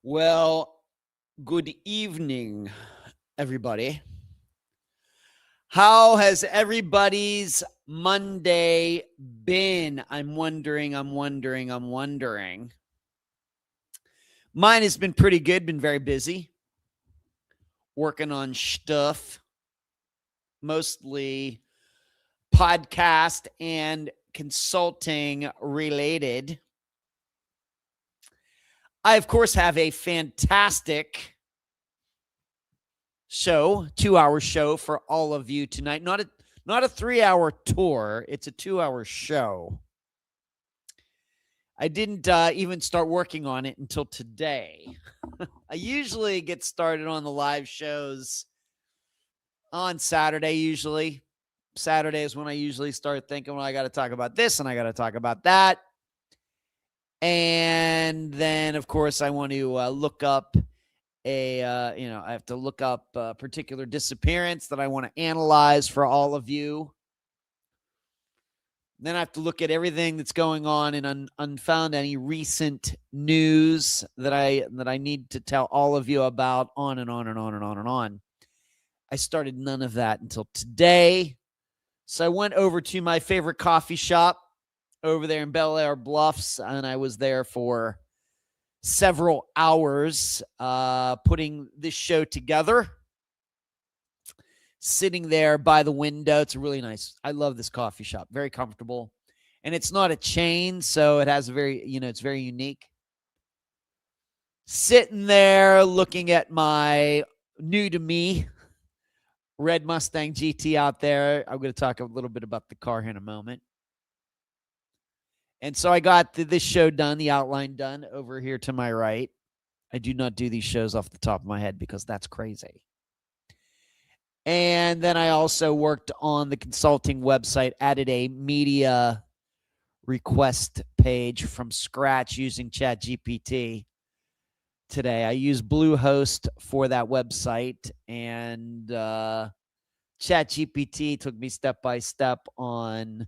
Well, good evening, everybody. How has everybody's Monday been? I'm wondering. Mine has been pretty good, been very busy, working on stuff, mostly podcast and consulting related. I, of course, have a fantastic show, 2-hour show for all of you tonight. Not a 3-hour tour, it's a 2-hour show. I didn't even start working on it until today. I usually get started on the live shows on Saturday, usually. Saturday is when I usually start thinking, well, I got to talk about this and I got to talk about that. And then, of course, I want to look up I have to look up a particular disappearance that I want to analyze for all of you. Then I have to look at everything that's going on in Unfound, any recent news that I need to tell all of you about, on and on and on and on and on. I started none of that until today. So I went over to my favorite coffee shop over there in Bel Air Bluffs, and I was there for several hours putting this show together. Sitting there by the window. It's really nice. I love this coffee shop. Very comfortable. And it's not a chain, so it has it's very unique. Sitting there looking at my new to me red Mustang GT out there. I'm going to talk a little bit about the car here in a moment. And so I got this show done, the outline done over here to my right. I do not do these shows off the top of my head because that's crazy. And then I also worked on the consulting website, added a media request page from scratch using ChatGPT today. I use Bluehost for that website, and ChatGPT took me step by step on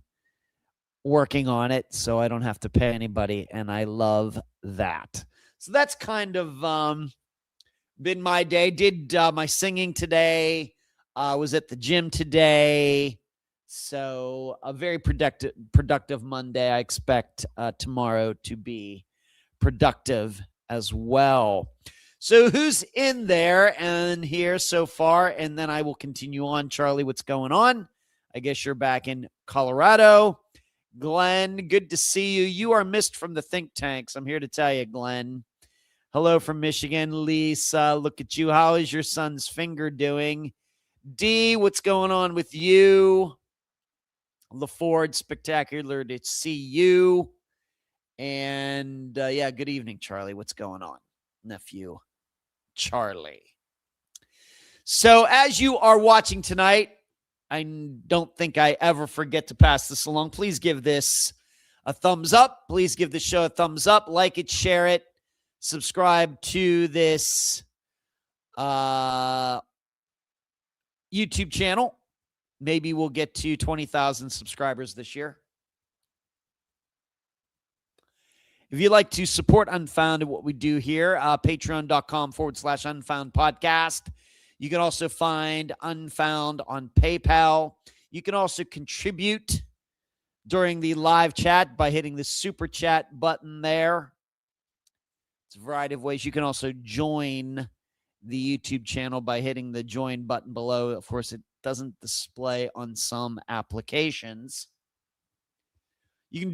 working on it, so I don't have to pay anybody, and I love that. So that's kind of been my day. Did my singing today. Was at the gym today. So a very productive Monday. I expect tomorrow to be productive as well. So who's in there and here so far? And then I will continue on. Charlie, what's going on? I guess you're back in Colorado. Glenn, good to see you. You are missed from the think tanks. I'm here to tell you, Glenn. Hello from Michigan. Lisa, look at you. How is your son's finger doing? D, what's going on with you? LaFord, spectacular to see you. And good evening, Charlie. What's going on, nephew Charlie? So as you are watching tonight, I don't think I ever forget to pass this along. Please give this a thumbs up. Please give the show a thumbs up. Like it, share it, subscribe to this YouTube channel. Maybe we'll get to 20,000 subscribers this year. If you'd like to support Unfound and what we do here, patreon.com/Unfound podcast. You can also find Unfound on PayPal. You can also contribute during the live chat by hitting the super chat button there. It's a variety of ways. You can also join the YouTube channel by hitting the join button below. Of course, it doesn't display on some applications. You can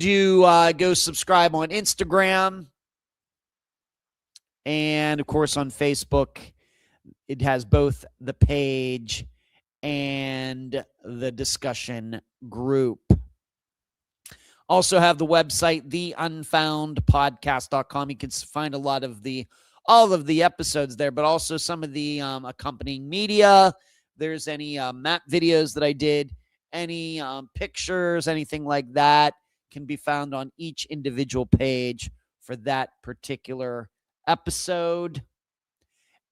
go subscribe on Instagram. And, of course, on Facebook, it has both the page and the discussion group. Also have the website, theunfoundpodcast.com. You can find all of the episodes there, but also some of the accompanying media. There's any map videos that I did, any pictures, anything like that can be found on each individual page for that particular episode.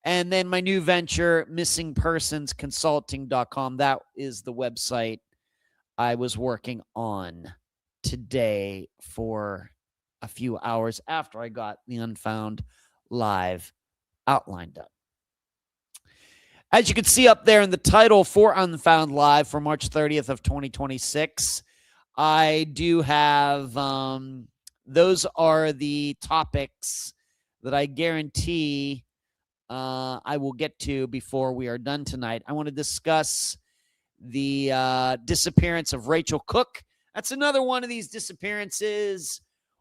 And then my new venture, missingpersonsconsulting.com. That is the website I was working on today for a few hours after I got the Unfound live outline done. As you can see up there in the title for Unfound Live for March 30th of 2026, I do have, those are the topics that I guarantee I will get to before we are done tonight. I want to discuss the disappearance of Rachel Cooke. That's another one of these disappearances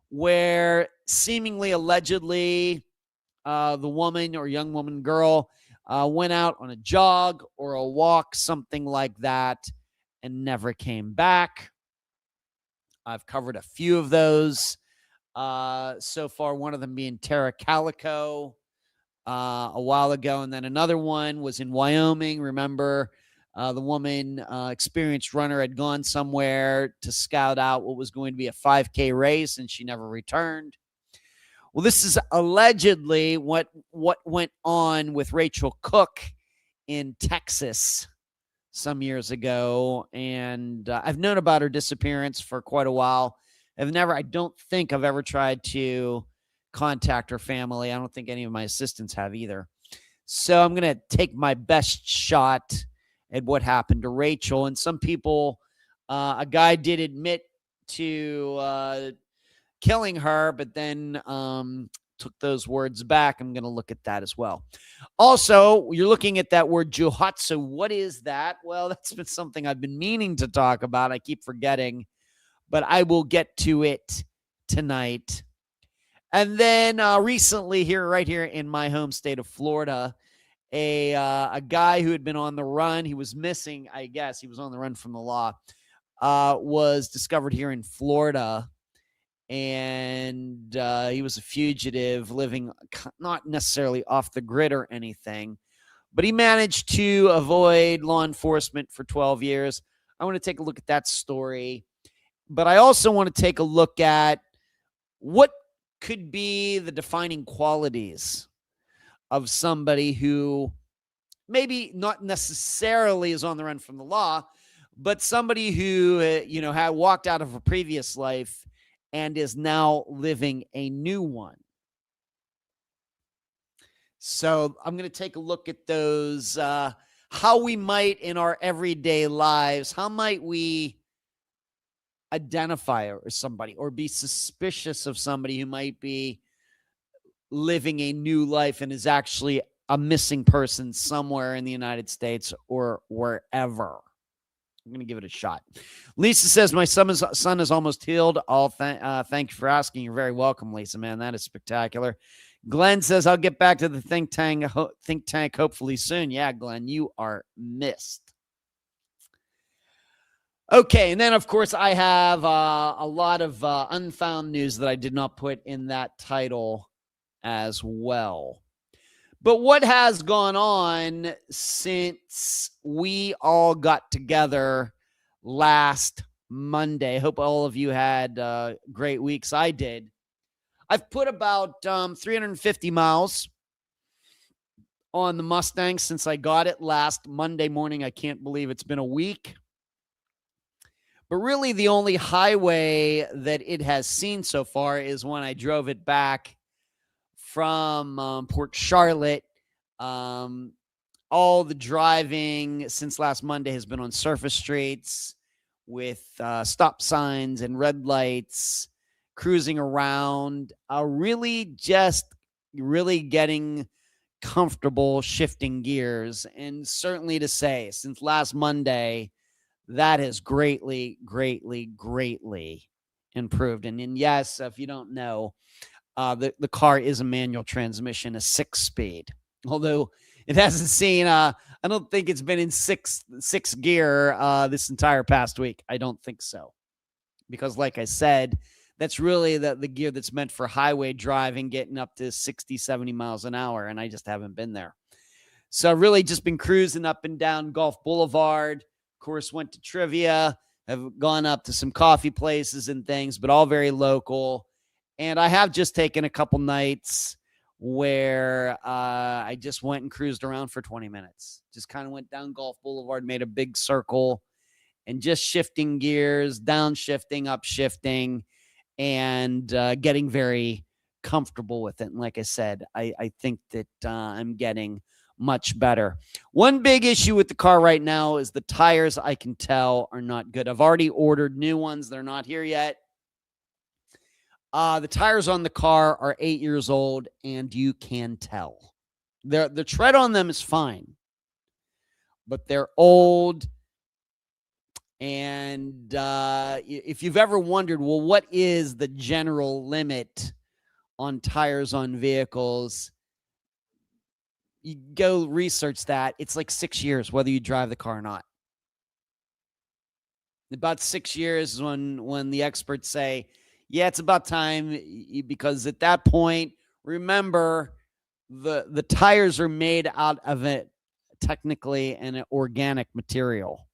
where seemingly, allegedly, the woman or young woman, girl, went out on a jog or a walk, something like that, and never came back. I've covered a few of those so far, one of them being Tara Calico a while ago, and then another one was in Wyoming. Remember, the woman, experienced runner, had gone somewhere to scout out what was going to be a 5K race, and she never returned. Well, this is allegedly what went on with Rachel Cooke in Texas some years ago, and I've known about her disappearance for quite a while. I don't think I've ever tried to contact her family. I don't think any of my assistants have either. So I'm going to take my best shot at what happened to Rachel. And some people, a guy did admit to killing her, but then took those words back. I'm going to look at that as well. Also, you're looking at that word Johatsu. What is that? Well, that's been something I've been meaning to talk about. I keep forgetting, but I will get to it tonight. And then recently, right here in my home state of Florida, a guy who had been on the run, he was missing, I guess, he was on the run from the law, was discovered here in Florida. And he was a fugitive living not necessarily off the grid or anything, but he managed to avoid law enforcement for 12 years. I want to take a look at that story, but I also want to take a look at what could be the defining qualities of somebody who maybe not necessarily is on the run from the law, but somebody who, had walked out of a previous life and is now living a new one. So I'm going to take a look at those, how we might in our everyday lives, how might we identify somebody or be suspicious of somebody who might be living a new life and is actually a missing person somewhere in the United States or wherever. I'm going to give it a shot. Lisa says, my son is almost healed. Thank you for asking. You're very welcome, Lisa, man. That is spectacular. Glenn says, I'll get back to the think tank hopefully soon. Yeah, Glenn, you are missed. Okay, and then, of course, I have a lot of unfound news that I did not put in that title as well. But what has gone on since we all got together last Monday? I hope all of you had great weeks. I did. I've put about 350 miles on the Mustang since I got it last Monday morning. I can't believe it's been a week. But really, the only highway that it has seen so far is when I drove it back from Port Charlotte. All the driving since last Monday has been on surface streets with stop signs and red lights, cruising around, really getting comfortable shifting gears. And certainly to say, since last Monday, that has greatly improved. And yes, if you don't know, the car is a manual transmission, a 6-speed. Although it hasn't seen, I don't think it's been in six gear this entire past week. I don't think so. Because like I said, that's really the gear that's meant for highway driving, getting up to 60, 70 miles an hour. And I just haven't been there. So I've really just been cruising up and down Gulf Boulevard. Of course, went to trivia, have gone up to some coffee places and things, but all very local. And I have just taken a couple nights where I just went and cruised around for 20 minutes. Just kind of went down Gulf Boulevard, made a big circle, and just shifting gears, downshifting, upshifting, and getting very comfortable with it. And like I said, I think that I'm getting much better. One big issue with the car right now is the tires, I can tell, are not good. I've already ordered new ones. They're not here yet. The tires on the car are 8 years old, and you can tell. The tread on them is fine, but they're old. And if you've ever wondered, well, what is the general limit on tires on vehicles, you go research that. It's like 6 years, whether you drive the car or not. About 6 years is when the experts say, yeah, it's about time, because at that point, remember, the tires are made out of it, technically, an organic material.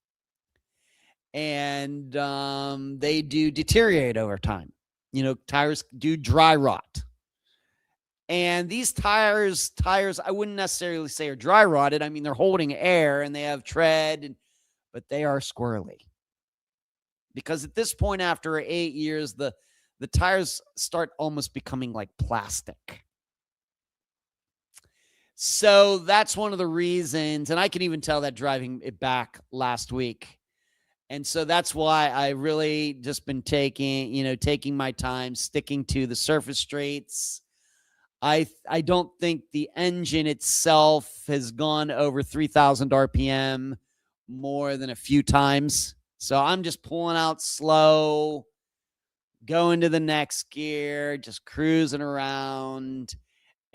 And they do deteriorate over time. Tires do dry rot. And these tires, I wouldn't necessarily say are dry rotted. I mean, they're holding air and they have tread, but they are squirrely. Because at this point, after 8 years, the tires start almost becoming like plastic. So that's one of the reasons, and I can even tell that driving it back last week. And so that's why I really just been taking my time, sticking to the surface straights. I don't think the engine itself has gone over 3,000 RPM more than a few times. So I'm just pulling out slow, going to the next gear, just cruising around,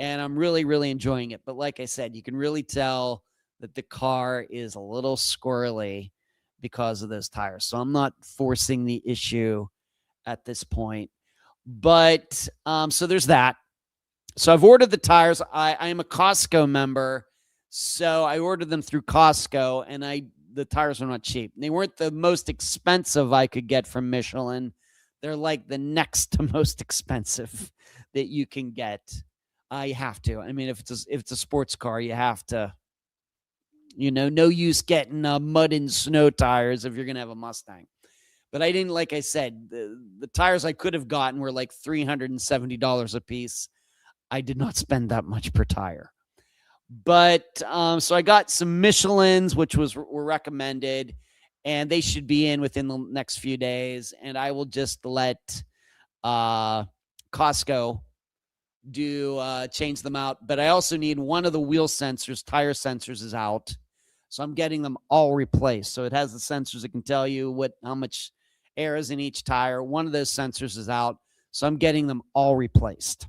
and I'm really, really enjoying it. But like I said, you can really tell that the car is a little squirrely because of those tires. So I'm not forcing the issue at this point. But so there's that. So I've ordered the tires. I am a Costco member, so I ordered them through Costco, and the tires are not cheap. They weren't the most expensive I could get from Michelin. They're like the next to most expensive that you can get. You have to. I mean, if it's a sports car, you have to. No use getting mud and snow tires if you're going to have a Mustang. But I didn't, like I said, the tires I could have gotten were like $370 a piece. I did not spend that much per tire. But so I got some Michelins, which were recommended, and they should be in within the next few days. And I will just let Costco change them out. But I also need one of the wheel sensors, tire sensors, is out. So I'm getting them all replaced. So it has the sensors that can tell you how much air is in each tire. One of those sensors is out. So I'm getting them all replaced.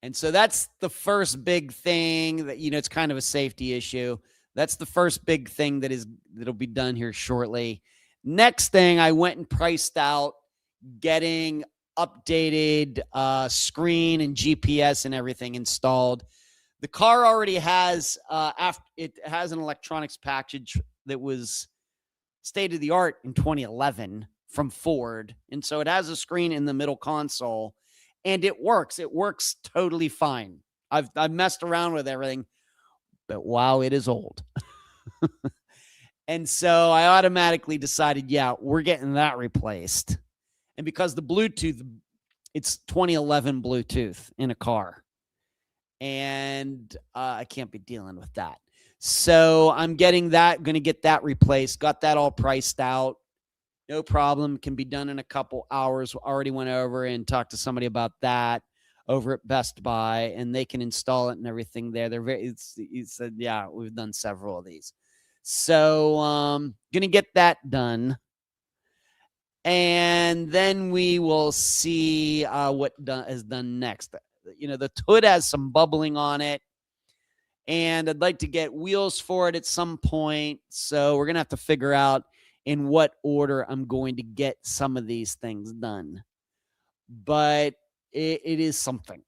And so that's the first big thing that, it's kind of a safety issue. That's the first big thing that'll be done here shortly. Next thing, I went and priced out getting updated screen and GPS and everything installed. The car already has it has an electronics package that was state of the art in 2011 from Ford, and so it has a screen in the middle console, and it works. It works totally fine. I've messed around with everything, but wow, it is old. And so I automatically decided, yeah, we're getting that replaced. And because the Bluetooth, it's 2011 Bluetooth in a car. And I can't be dealing with that. So I'm going to get that replaced. Got that all priced out. No problem. Can be done in a couple hours. Already went over and talked to somebody about that over at Best Buy, and they can install it and everything there. He said, yeah, we've done several of these. So going to get that done. And then we will see what is done next. The hood has some bubbling on it, and I'd like to get wheels for it at some point. So we're going to have to figure out in what order I'm going to get some of these things done. But it is something.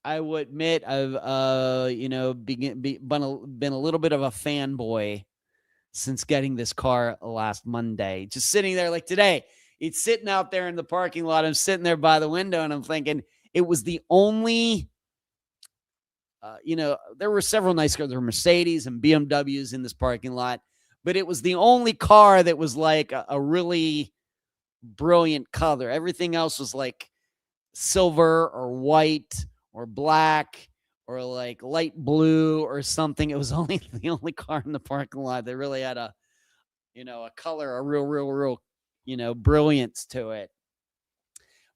I will admit I've, been a little bit of a fanboy since getting this car last Monday. Just sitting there like today, it's sitting out there in the parking lot. I'm sitting there by the window, and I'm thinking, it was the only, there were several nice cars. There were Mercedes and BMWs in this parking lot, but it was the only car that was like a really brilliant color. Everything else was like silver or white or black or like light blue or something. It was only the only car in the parking lot that really had a color, a real, brilliance to it.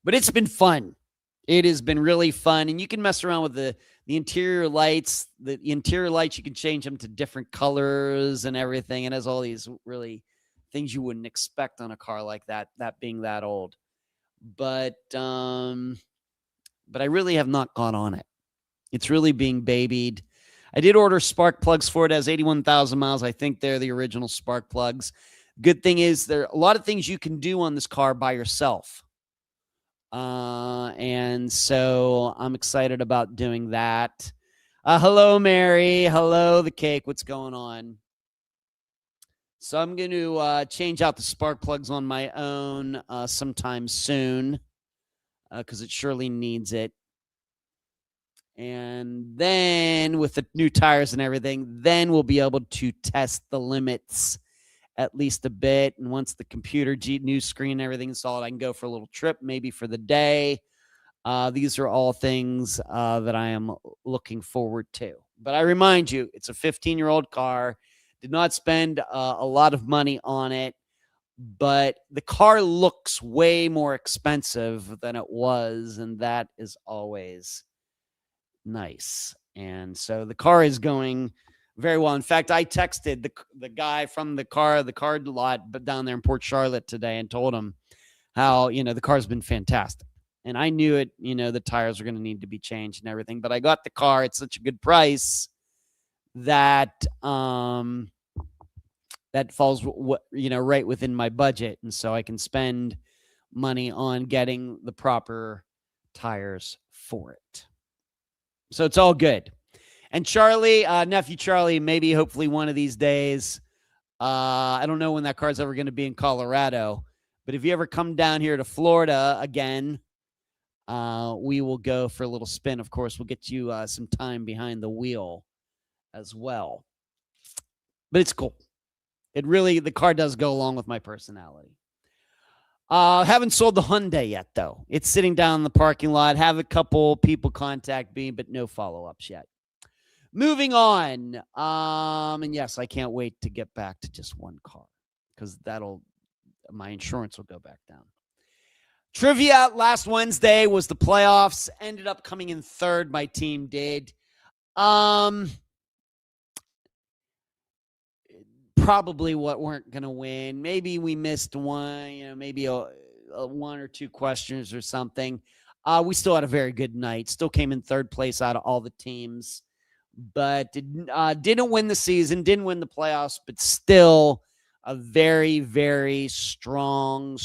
But it's been fun. It has been really fun. And you can mess around with the interior lights. The interior lights, you can change them to different colors and everything. It has all these really things you wouldn't expect on a car like that being that old. But I really have not gone on it. It's really being babied. I did order spark plugs for it. It has 81,000 miles. I think they're the original spark plugs. Good thing is there are a lot of things you can do on this car by yourself. And so I'm excited about doing that. Hello, Mary. Hello, the cake. What's going on? So I'm going to change out the spark plugs on my own sometime soon because it surely needs it. And then with the new tires and everything, then we'll be able to test the limits at least a bit. And once the computer new screen and everything installed, I can go for a little trip, maybe for the day. These are all things that I am looking forward to. But I remind you, it's a 15-year-old car. Did not spend a lot of money on it, but the car looks way more expensive than it was, and that is always nice. And so the car is going very well. In fact, I texted the guy from the car lot, but down there in Port Charlotte today, and told him how, the car's been fantastic. And I knew it, the tires are going to need to be changed and everything, but I got the car at such a good price that, that falls, right within my budget. And so I can spend money on getting the proper tires for it. So it's all good. And Charlie, nephew Charlie, maybe hopefully one of these days, I don't know when that car's ever going to be in Colorado, but if you ever come down here to Florida again, we will go for a little spin. Of course, we'll get you some time behind the wheel as well. But it's cool. The car does go along with my personality. Haven't sold the Hyundai yet, though. It's sitting down in the parking lot. Have a couple people contact me, but no follow-ups yet. Moving on. And yes, I can't wait to get back to just one car because my insurance will go back down. Trivia last Wednesday was the playoffs. Ended up coming in third. My team did. Probably weren't going to win. Maybe we missed one, maybe a one or two questions or something. We still had a very good night. Still came in third place out of all the teams, but didn't win the season, didn't win the playoffs, but still a very, very strong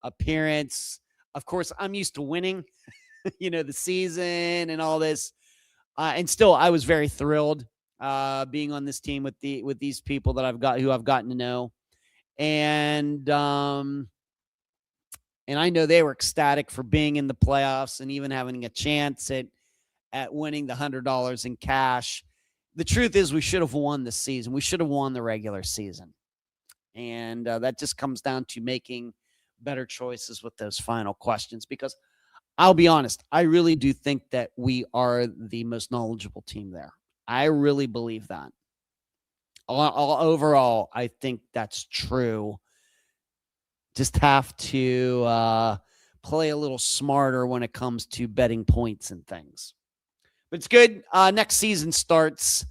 appearance. Of course, I'm used to winning, the season and all this. And still, I was very thrilled being on this team with these people that who I've gotten to know. And I know they were ecstatic for being in the playoffs and even having a chance at winning the $100 in cash. The truth is we should have won the season. We should have won the regular season. And that just comes down to making better choices with those final questions, because I'll be honest, I really do think that we are the most knowledgeable team there. I really believe that. Overall, I think that's true. Just have to play a little smarter when it comes to betting points and things. But it's good. Next season starts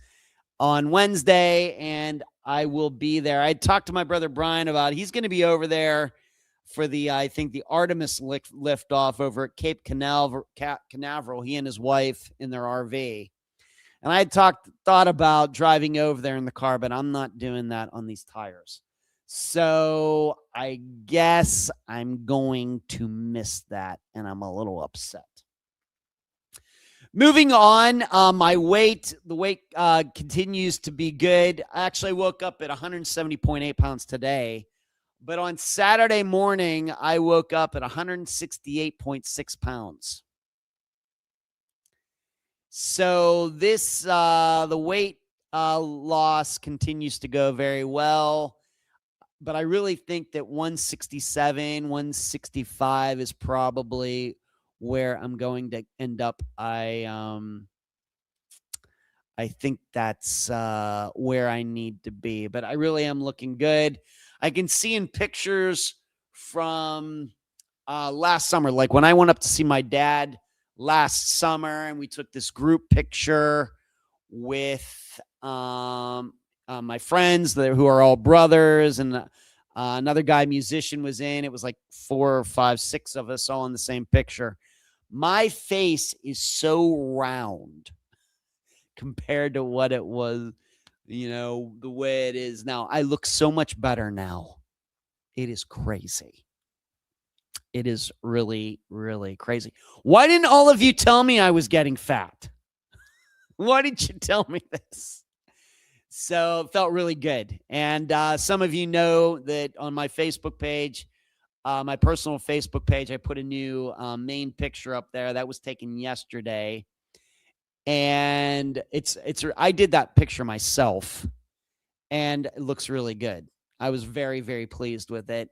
on Wednesday, and I will be there. I talked to my brother Brian about he's going to be over there for I think the Artemis lift off over at Cape Canaveral, he and his wife in their RV. And I thought about driving over there in the car, but I'm not doing that on these tires. So I guess I'm going to miss that, and I'm a little upset. Moving on, the weight continues to be good. I actually woke up at 170.8 pounds today, but on Saturday morning, I woke up at 168.6 pounds. So the weight loss continues to go very well. but I really think that 167, 165 is probably where I'm going to end up. I think that's where I need to be, but I really am looking good. I can see in pictures from last summer, like when I went up to see my dad last summer, and we took this group picture with my friends who are all brothers, and another guy, musician, was in. It was like 4 or 5, 6 of us all in the same picture. My face is so round compared to what it was, the way it is now. I look so much better now. It is crazy. It is really, really crazy. Why didn't all of you tell me I was getting fat? Why didn't you tell me this? So it felt really good. And some of you know that on my Facebook page, my personal Facebook page, I put a new main picture up there that was taken yesterday. And I did that picture myself, and it looks really good. I was very, very pleased with it.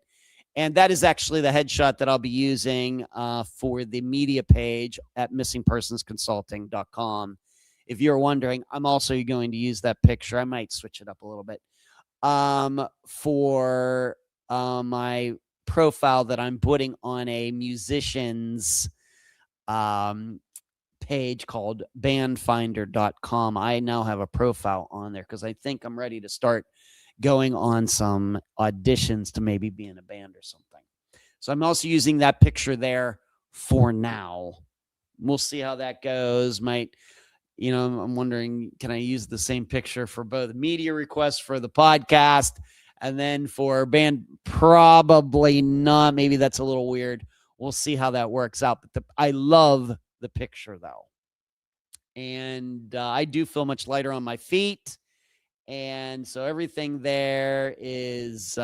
And that is actually the headshot that I'll be using for the media page at missingpersonsconsulting.com. If you're wondering, I'm also going to use that picture. I might switch it up a little bit for my profile that I'm putting on a musician's page called bandfinder.com. I now have a profile on there because I think I'm ready to start going on some auditions to maybe be in a band or something. So I'm also using that picture there for now. We'll see how that goes. I'm wondering, can I use the same picture for both media requests for the podcast and then for band? Probably not. Maybe that's a little weird. We'll see how that works out. But I love the picture, though. And I do feel much lighter on my feet. And so everything there is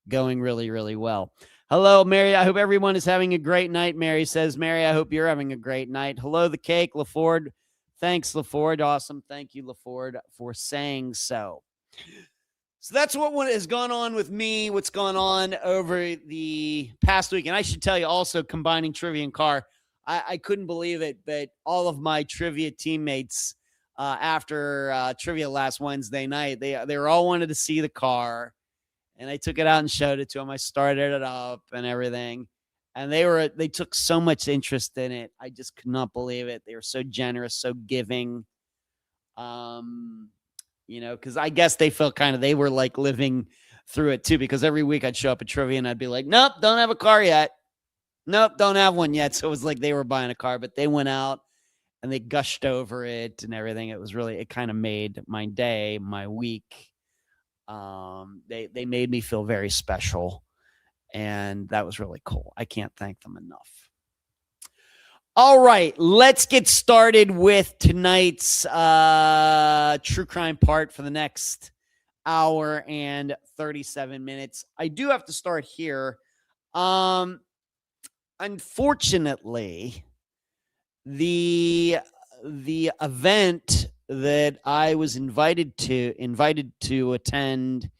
going really, really well. Hello, Mary. I hope everyone is having a great night. Mary says, Mary, I hope you're having a great night. Hello, the cake, LaFord. Thanks, LaFord. Awesome. Thank you, LaFord, for saying so. So that's what has gone on with me, what's gone on over the past week. And I should tell you also, combining trivia and car, I couldn't believe it, but all of my trivia teammates after trivia last Wednesday night, they were all wanted to see the car, and I took it out and showed it to them. I started it up and everything, and they took so much interest in it. I just could not believe it. They were so generous, so giving. Because I guess they felt they were like living through it too, because every week I'd show up at trivia and I'd be like, nope, don't have a car yet. Nope, don't have one yet. So it was like they were buying a car, but they went out and they gushed over it and everything. It kind of made my day, my week. They made me feel very special, and that was really cool. I can't thank them enough. All right, let's get started with tonight's true crime part for the next hour and 37 minutes. I do have to start here. Unfortunately, the event that I was invited to attend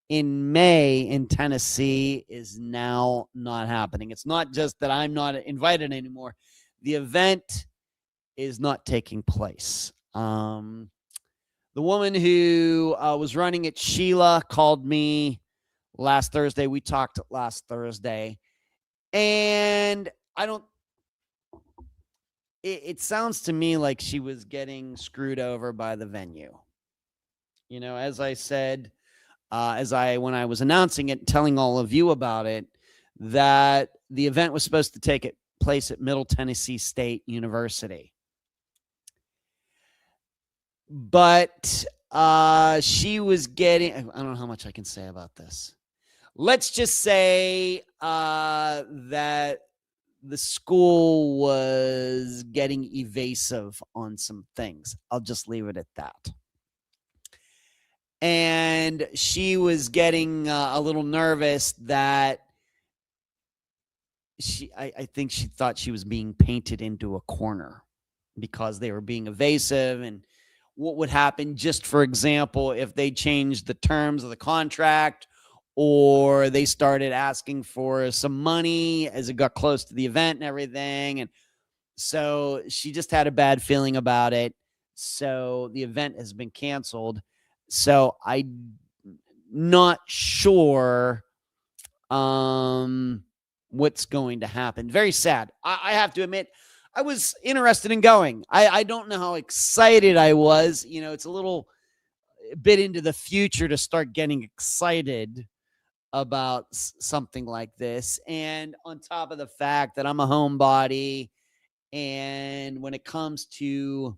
in May in Tennessee is now not happening. It's not just that I'm not invited anymore. The event is not taking place. The woman who was running it, Sheila, called me last Thursday. We talked last Thursday. And it sounds to me like she was getting screwed over by the venue. As I said, when I was announcing it, telling all of you about it, that the event was supposed to take place at Middle Tennessee State University. But she was getting, I don't know how much I can say about this. Let's just say that the school was getting evasive on some things. I'll just leave it at that. And she was getting a little nervous that I think she thought she was being painted into a corner because they were being evasive. And what would happen, just for example, if they changed the terms of the contract, or they started asking for some money as it got close to the event and everything. And so she just had a bad feeling about it. So the event has been canceled. So I'm not sure what's going to happen. Very sad. I have to admit, I was interested in going. I don't know how excited I was. You know, it's a little bit into the future to start getting excited about something like this. And on top of the fact that I'm a homebody, and when it comes to,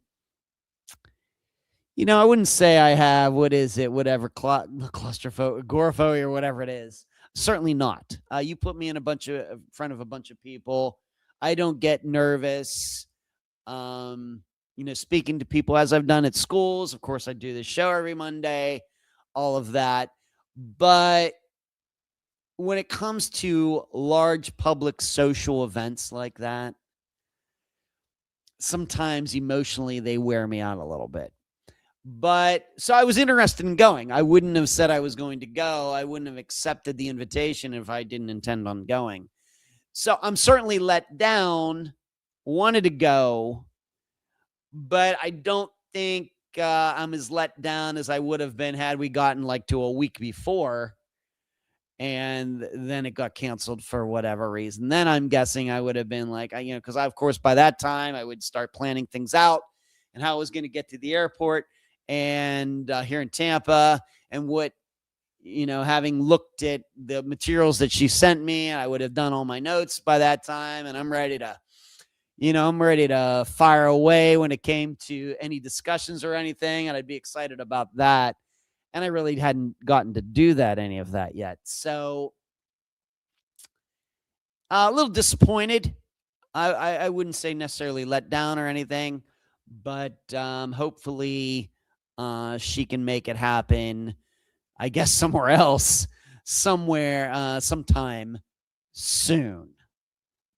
you know, I wouldn't say I have, what is it, whatever, claustrophobia, agoraphobia, or whatever it is. Certainly not. You put me in front of a bunch of people, I don't get nervous. You know, speaking to people as I've done at schools. Of course, I do this show every Monday, all of that. But when it comes to large public social events like that, sometimes emotionally they wear me out a little bit. But so I was interested in going. I wouldn't have said I was going to go. I wouldn't have accepted the invitation if I didn't intend on going. So I'm certainly let down, wanted to go, but I don't think I'm as let down as I would have been had we gotten like to a week before. And then it got canceled for whatever reason. Then I'm guessing I would have been like, you know, because of course, by that time I would start planning things out and how I was going to get to the airport and here in Tampa, and what, you know, having looked at the materials that she sent me, I would have done all my notes by that time. And I'm ready to fire away when it came to any discussions or anything. And I'd be excited about that. And I really hadn't gotten to do any of that yet. So a little disappointed. I wouldn't say necessarily let down or anything, but hopefully she can make it happen, I guess, somewhere else, sometime soon.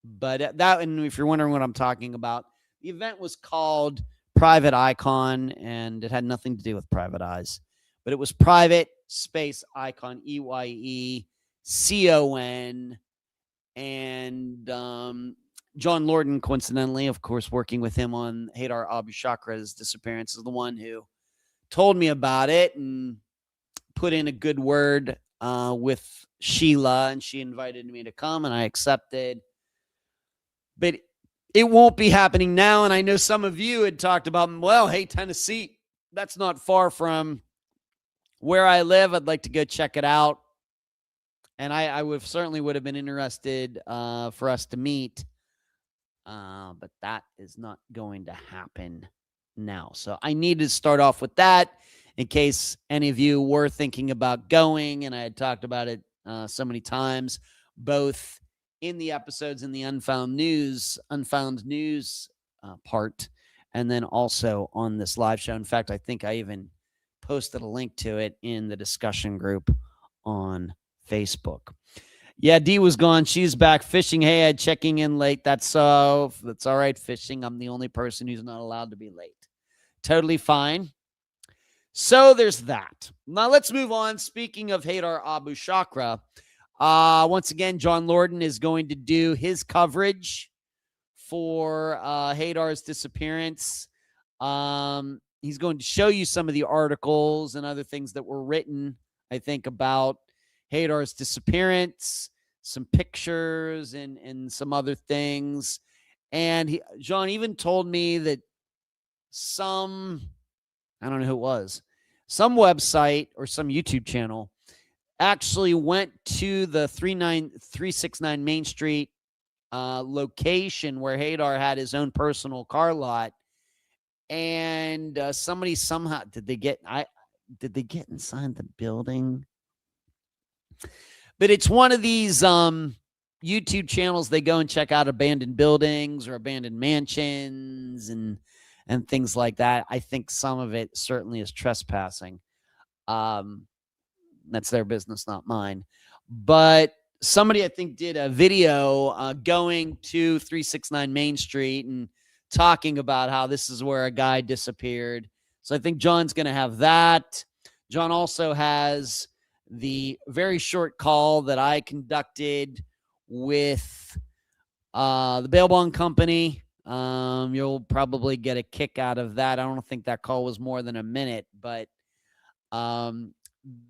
But that, and if you're wondering what I'm talking about, the event was called Private Icon, and it had nothing to do with private eyes. But it was Private Space Icon, EYECON. And John Lorden, coincidentally, of course, working with him on Hadar Abu Shakra's disappearance, is the one who told me about it and put in a good word with Sheila, and she invited me to come, and I accepted. But it won't be happening now. And I know some of you had talked about, well, hey, Tennessee, that's not far from where I live. I'd like to go check it out. And I certainly would have been interested for us to meet. But that is not going to happen now. So I needed to start off with that in case any of you were thinking about going. And I had talked about it so many times, both in the episodes in the Unfound News part, and then also on this live show. In fact, I think I even posted a link to it in the discussion group on Facebook. Yeah, Dee was gone. She's back. Fishing. Hey, Ed, checking in late. That's all right, Fishing. I'm the only person who's not allowed to be late. Totally fine. So there's that. Now let's move on. Speaking of Hadar Abu Shakra, once again, John Lorden is going to do his coverage for Hadar's disappearance. He's going to show you some of the articles and other things that were written, I think, about Hadar's disappearance, some pictures and some other things. And John even told me that I don't know who it was, some website or some YouTube channel actually went to the 369 Main Street location where Hadar had his own personal car lot. And somebody somehow, did they get inside the building? But it's one of these YouTube channels. They go and check out abandoned buildings or abandoned mansions and things like that. I think some of it certainly is trespassing. That's their business, not mine. But somebody, I think, did a video going to 369 Main Street and talking about how this is where a guy disappeared. So I think John's going to have that. John also has the very short call that I conducted with the bail bond company. You'll probably get a kick out of that. I don't think that call was more than a minute, but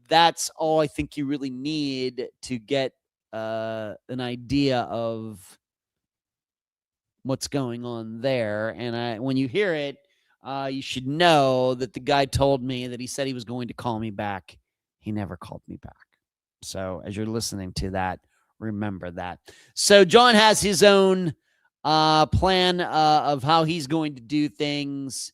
that's all I think you really need to get an idea of what's going on there. And when you hear it, you should know that the guy told me that he said he was going to call me back. He never called me back. So as you're listening to that, remember that. So John has his own plan of how he's going to do things,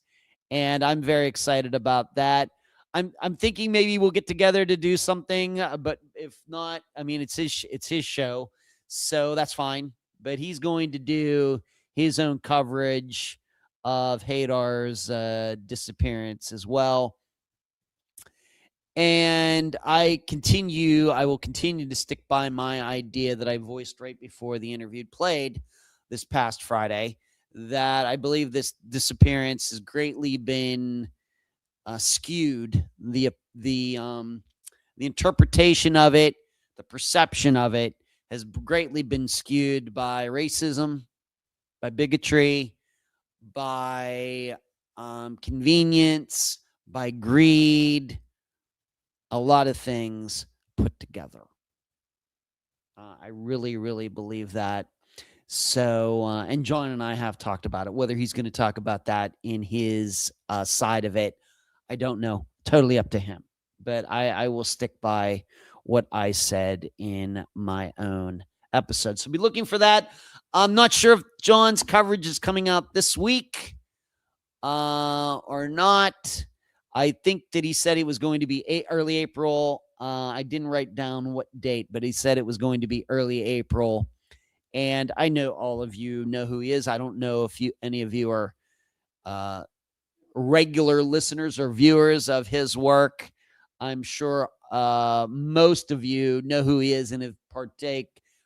and I'm very excited about that. I'm thinking maybe we'll get together to do something, but if not, I mean, it's his show, so that's fine. But he's going to do his own coverage of Hadar's disappearance as well. And I will continue to stick by my idea that I voiced right before the interview played this past Friday, that I believe this disappearance has greatly been skewed. The interpretation of it, the perception of it has greatly been skewed by racism, by bigotry, by convenience, by greed, a lot of things put together. I really, really believe that. So, and John and I have talked about it. Whether he's going to talk about that in his side of it, I don't know. Totally up to him. But I will stick by what I said in my own episode. So be looking for that. I'm not sure if John's coverage is coming out this week or not. I think that he said it was going to be early April. I didn't write down what date, but he said it was going to be early April. And I know all of you know who he is. I don't know if any of you are regular listeners or viewers of his work. I'm sure most of you know who he is and have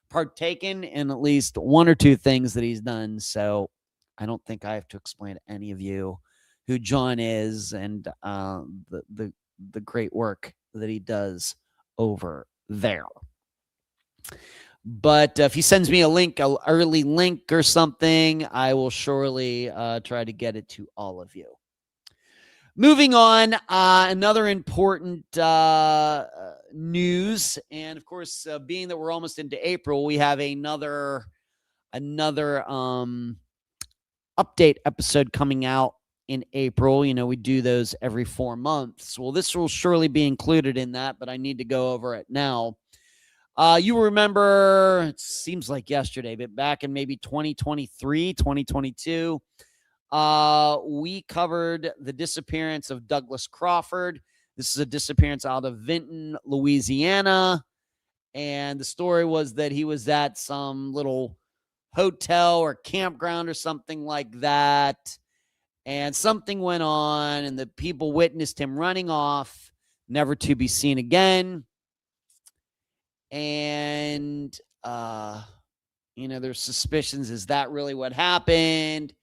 partaken in at least one or two things that he's done. So I don't think I have to explain to any of you who John is and the great work that he does over there. But if he sends me an early link or something, I will surely try to get it to all of you. Moving on, another important news, and of course, being that we're almost into April, we have another update episode coming out in April. You know, we do those every 4 months. Well, this will surely be included in that, but I need to go over it now. You remember, it seems like yesterday, but back in maybe 2023, 2022, we covered the disappearance of Douglas Crawford. This is a disappearance out of Vinton, Louisiana. And the story was that he was at some little hotel or campground or something like that. And something went on, and the people witnessed him running off, never to be seen again. And, there's suspicions. Is that really what happened?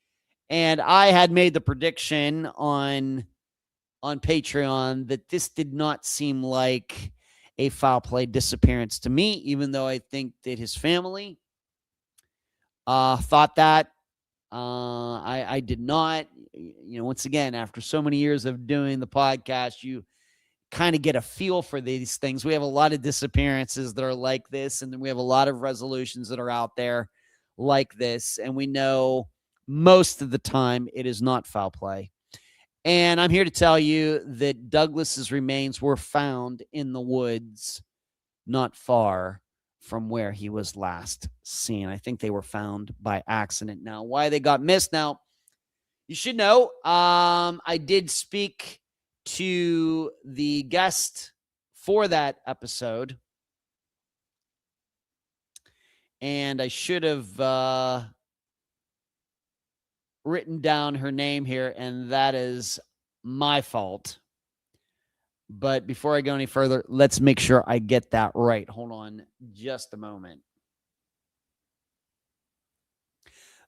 And I had made the prediction on Patreon that this did not seem like a foul play disappearance to me, even though I think that his family thought that. I did not. Once again, after so many years of doing the podcast, you kind of get a feel for these things. We have a lot of disappearances that are like this, and then we have a lot of resolutions that are out there like this, and we know most of the time it is not foul play. And I'm here to tell you that Douglas's remains were found in the woods not far from where he was last seen. I think they were found by accident. Now, why they got missed? Now, you should know, I did speak to the guest for that episode, and I should have written down her name here, and that is my fault. But before I go any further, let's make sure I get that right. Hold on just a moment.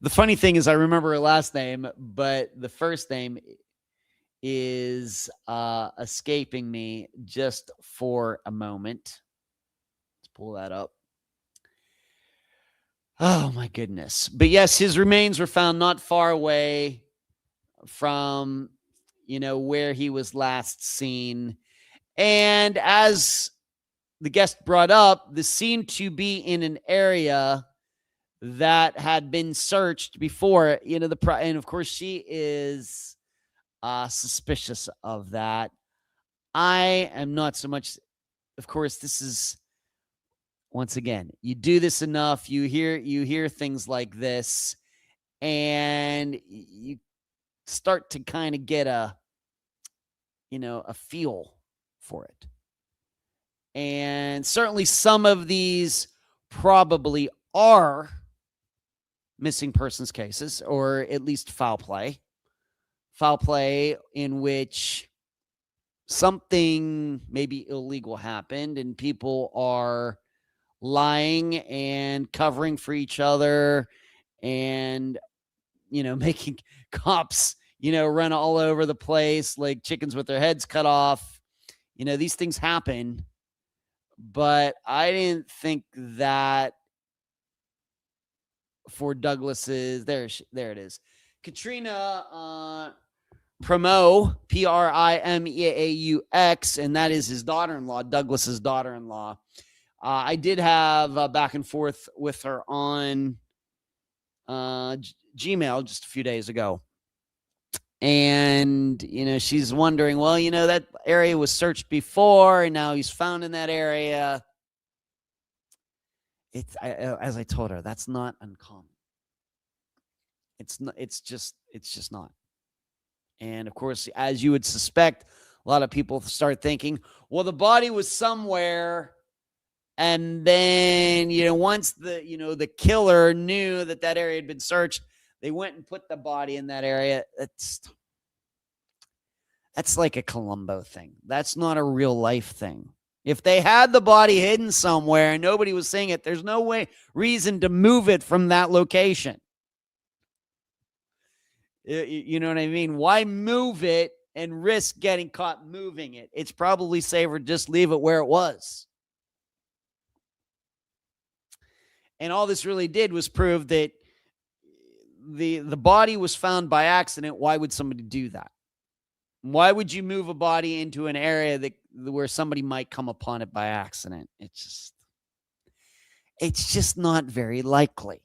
The funny thing is I remember her last name, but the first name is escaping me just for a moment. Let's pull that up. Oh, my goodness. But yes, his remains were found not far away from, where he was last seen. And as the guest brought up, this seemed to be in an area that had been searched before, and of course she is suspicious of that. I am not so much. Of course, this is, once again, you do this enough, you hear things like this, and you start to kind of get a feel for it. And certainly some of these probably are missing persons cases, or at least foul play in which something maybe illegal happened and people are lying and covering for each other and, making cops, run all over the place like chickens with their heads cut off. These things happen, but I didn't think that for Douglas's, there it is. Katrina Primeaux, Primeaux, and that is his daughter-in-law, Douglas's daughter-in-law. I did have back and forth with her on Gmail just a few days ago. And, she's wondering, well, that area was searched before and now he's found in that area. As I told her, that's not uncommon. It's just not. And of course, as you would suspect, a lot of people start thinking, well, the body was somewhere. And then, once the killer knew that area had been searched, they went and put the body in that area. That's like a Columbo thing. That's not a real life thing. If they had the body hidden somewhere and nobody was seeing it, there's no reason to move it from that location. You know what I mean? Why move it and risk getting caught moving it? It's probably safer just leave it where it was. And all this really did was prove that the body was found by accident. Why would somebody do that? Why would you move a body into an area where somebody might come upon it by accident? It's just not very likely.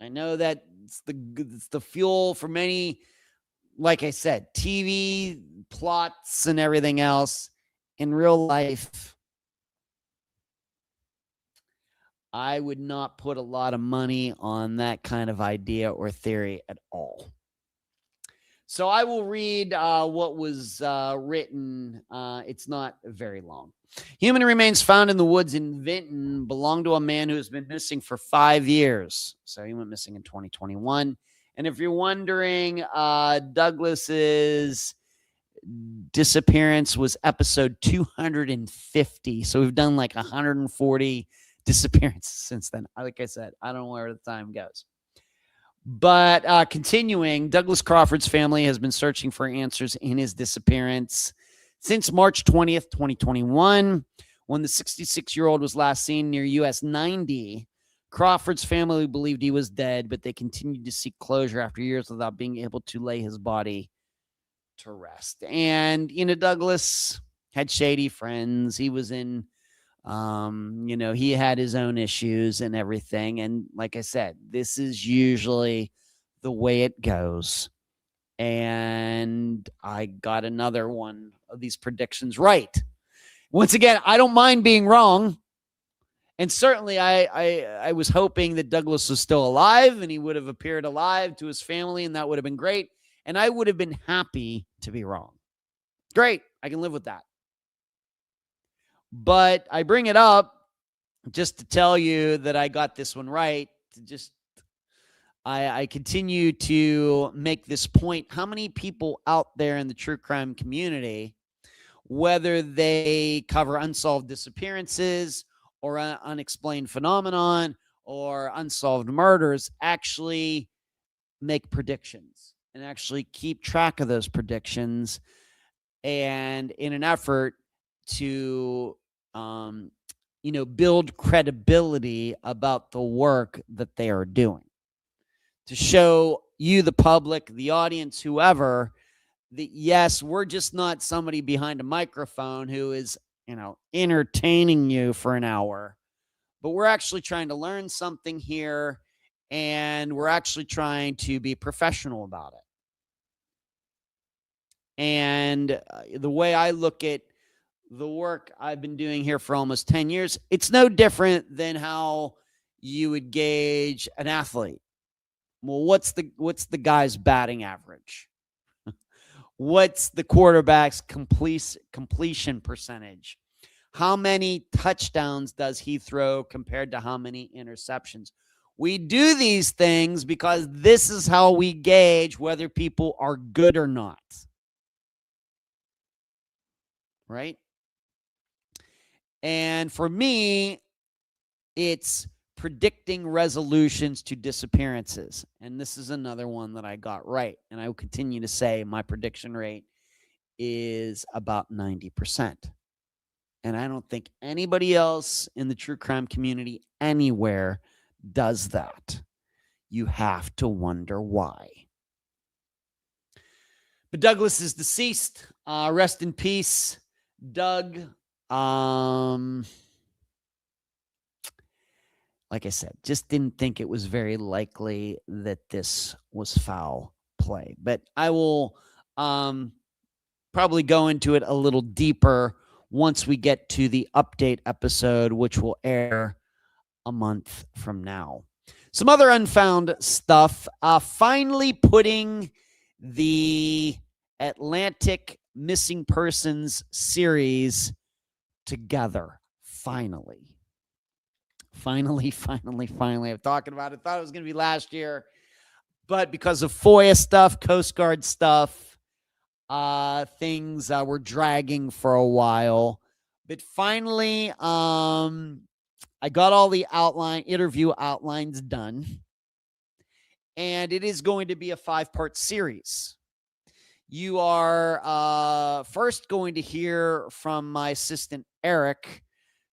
I know that it's the fuel for many, like I said, TV plots and everything else. In real life, I would not put a lot of money on that kind of idea or theory at all. So I will read what was written. It's not very long. Human remains found in the woods in Vinton belong to a man who has been missing for 5 years. So he went missing in 2021. And if you're wondering, Douglas's disappearance was episode 250. So we've done like 140 disappearances since then. Like I said, I don't know where the time goes. But continuing, Douglas Crawford's family has been searching for answers in his disappearance since March 20th, 2021, when the 66-year-old was last seen near US 90. Crawford's family believed he was dead, but they continued to seek closure after years without being able to lay his body to rest. And, Douglas had shady friends. He was in, he had his own issues and everything. And like I said, this is usually the way it goes. And I got another one of these predictions right. Once again, I don't mind being wrong. And certainly I was hoping that Douglas was still alive and he would have appeared alive to his family, and that would have been great. And I would have been happy to be wrong. Great. I can live with that. But I bring it up just to tell you that I got this one right. I continue to make this point. How many people out there in the true crime community, whether they cover unsolved disappearances or unexplained phenomenon or unsolved murders, actually make predictions and actually keep track of those predictions, and in an effort to build credibility about the work that they are doing, to show you, the public, the audience, whoever, that yes, we're just not somebody behind a microphone who is entertaining you for an hour, but we're actually trying to learn something here, and we're actually trying to be professional about it. And the way I look at the work I've been doing here for almost 10 years, it's no different than how you would gauge an athlete. Well, what's the guy's batting average? What's the quarterback's completion percentage? How many touchdowns does he throw compared to how many interceptions? We do these things because this is how we gauge whether people are good or not. Right? And for me, it's predicting resolutions to disappearances. And this is another one that I got right. And I will continue to say my prediction rate is about 90%. And I don't think anybody else in the true crime community anywhere does that. You have to wonder why. But Douglas is deceased. Rest in peace, Doug. Like I said, just didn't think it was very likely that this was foul play. But I will probably go into it a little deeper once we get to the update episode, which will air a month from now. Some other Unfound stuff. Finally putting the Atlantic Missing Persons series together. Finally. I'm talking about it. Thought it was going to be last year. But because of FOIA stuff, Coast Guard stuff, things were dragging for a while. But finally, I got all the interview outlines done. And it is going to be a 5-part series. You are first going to hear from my assistant, Eric,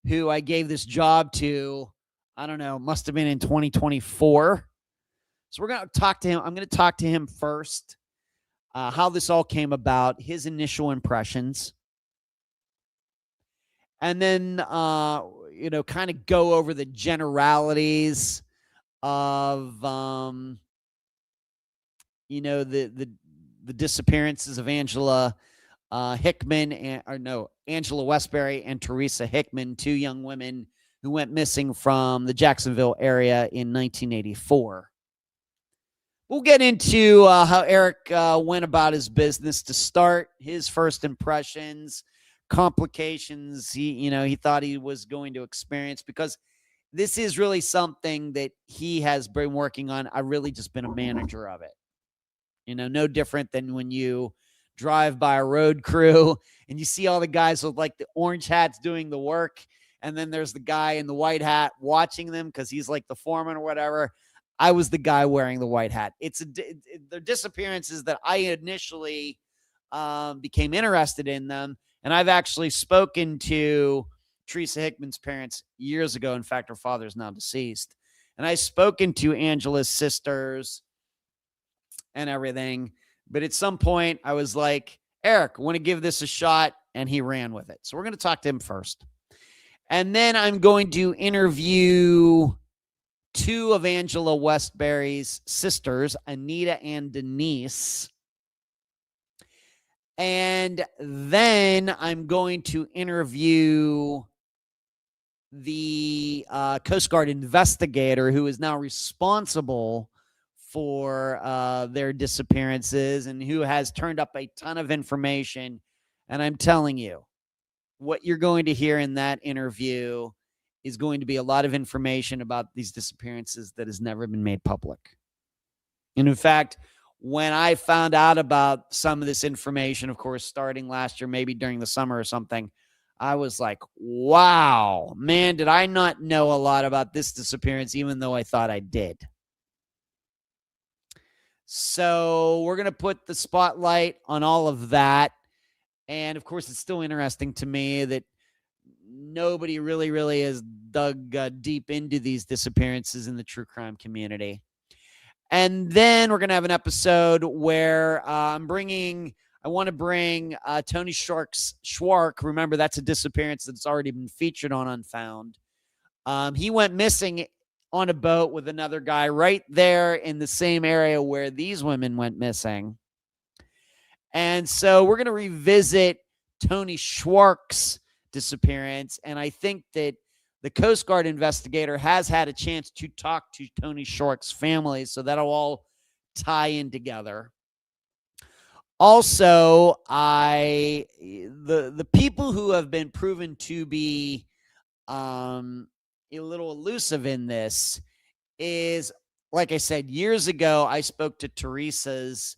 who I gave this job to, I don't know, must have been in 2024. So we're going to talk to him. I'm going to talk to him first, how this all came about, his initial impressions. And then, kind of go over the generalities of, the disappearances of Angela Angela Westbury and Teresa Hickman, 2 young women who went missing from the Jacksonville area in 1984. We'll get into how Eric went about his business to start, his first impressions, complications he thought he was going to experience, because this is really something that he has been working on. I've really just been a manager of it. No different than when you drive by a road crew and you see all the guys with like the orange hats doing the work, and then there's the guy in the white hat watching them because he's like the foreman or whatever. I was the guy wearing the white hat. They're disappearances that I initially became interested in them, and I've actually spoken to Teresa Hickman's parents years ago. In fact, her father is now deceased, and I've spoken to Angela's sisters and everything. But at some point I was like, Eric, want to give this a shot? And he ran with it. So we're going to talk to him first. And then I'm going to interview 2 of Angela Westbury's sisters, Anita and Denise. And then I'm going to interview the Coast Guard investigator who is now responsible for their disappearances and who has turned up a ton of information. And I'm telling you, what you're going to hear in that interview is going to be a lot of information about these disappearances that has never been made public. And in fact, when I found out about some of this information, of course, starting last year, maybe during the summer or something, I was like, wow, man, did I not know a lot about this disappearance, even though I thought I did. So we're going to put the spotlight on all of that. And of course, it's still interesting to me that nobody really has dug deep into these disappearances in the true crime community. And then we're going to have an episode where I want to bring Tony Schwark. Remember, that's a disappearance that's already been featured on Unfound. He went missing on a boat with another guy right there in the same area where these women went missing. And so we're going to revisit Tony Schwark's disappearance. And I think that the Coast Guard investigator has had a chance to talk to Tony Schwark's family. So that'll all tie in together. Also, the people who have been proven to be a little elusive in this is, like I said, years ago, I spoke to Teresa's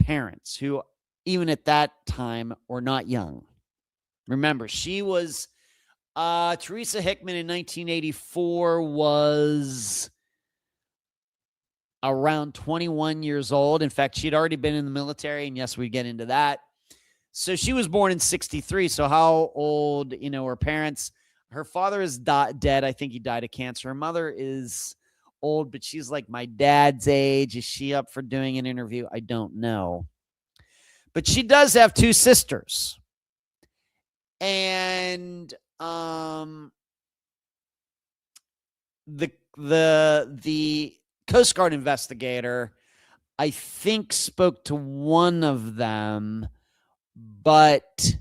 parents, who even at that time were not young. Remember, she was Teresa Hickman in 1984 was around 21 years old. In fact, she'd already been in the military, and yes, we get into that. So she was born in 63. So how old, her parents? Her father is dead. I think he died of cancer. Her mother is old, but she's like my dad's age. Is she up for doing an interview? I don't know. But she does have two sisters. And the Coast Guard investigator, I think, spoke to one of them, but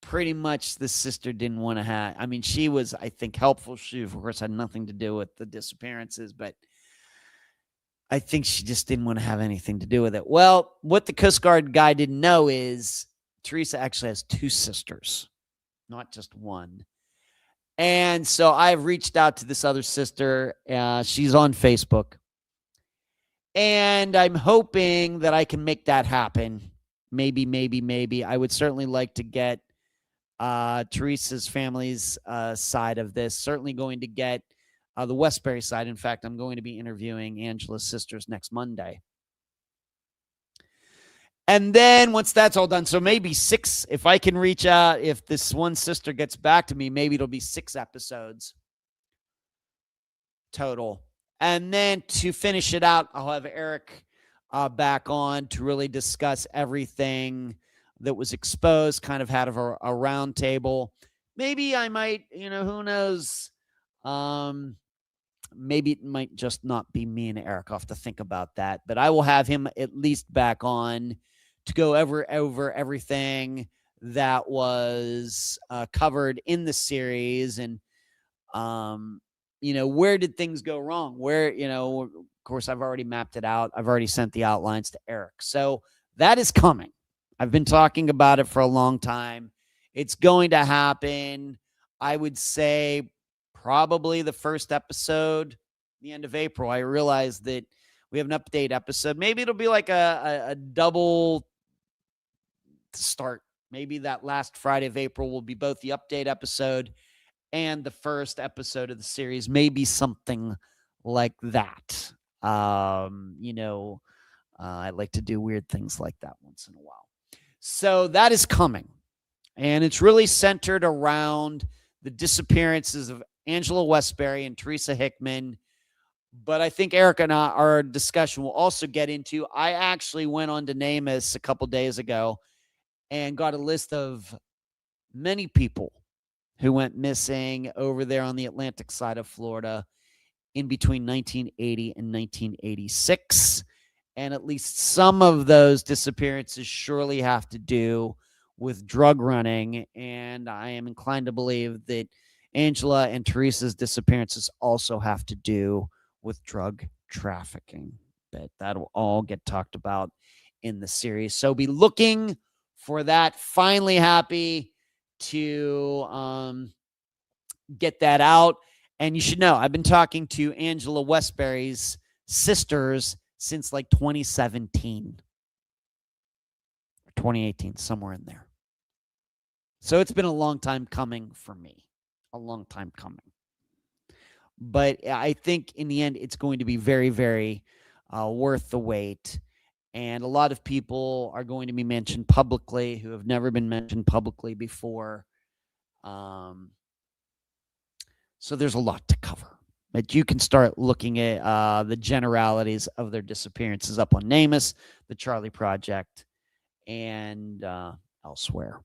pretty much the sister didn't want to have. I mean, she was, I think, helpful. She, of course, had nothing to do with the disappearances, but I think she just didn't want to have anything to do with it. Well, what the Coast Guard guy didn't know is Teresa actually has two sisters, not just one. And so I've reached out to this other sister. She's on Facebook. And I'm hoping that I can make that happen. Maybe. I would certainly like to get Teresa's family's side of this. Certainly going to get the Westbury side. In fact, I'm going to be interviewing Angela's sisters next Monday. And then once that's all done, so maybe 6, if I can reach out, if this one sister gets back to me, maybe it'll be 6 episodes total. And then to finish it out, I'll have Eric back on to really discuss everything that was exposed, kind of had a round table. Maybe I might, who knows? Maybe it might just not be me and Eric. I'll have to think about that. But I will have him at least back on to go over everything that was covered in the series. And, where did things go wrong? Where, of course, I've already mapped it out. I've already sent the outlines to Eric. So that is coming. I've been talking about it for a long time. It's going to happen. I would say probably the first episode, the end of April. I realized that we have an update episode. Maybe it'll be like a double start. Maybe that last Friday of April will be both the update episode and the first episode of the series. Maybe something like that. I like to do weird things like that once in a while. So that is coming. And it's really centered around the disappearances of Angela Westbury and Teresa Hickman. But I think Eric and our discussion will also get into, I actually went on to NamUs a couple days ago and got a list of many people who went missing over there on the Atlantic side of Florida in between 1980 and 1986. And at least some of those disappearances surely have to do with drug running. And I am inclined to believe that Angela and Teresa's disappearances also have to do with drug trafficking. But that'll all get talked about in the series. So be looking for that. Finally happy to get that out. And you should know, I've been talking to Angela Westbury's sisters since like 2017 or 2018, somewhere in there. So it's been a long time coming for me. A long time coming. But I think in the end, it's going to be very, very worth the wait. And a lot of people are going to be mentioned publicly who have never been mentioned publicly before. So there's a lot to cover. But you can start looking at the generalities of their disappearances up on NamUs, the Charlie Project, and elsewhere.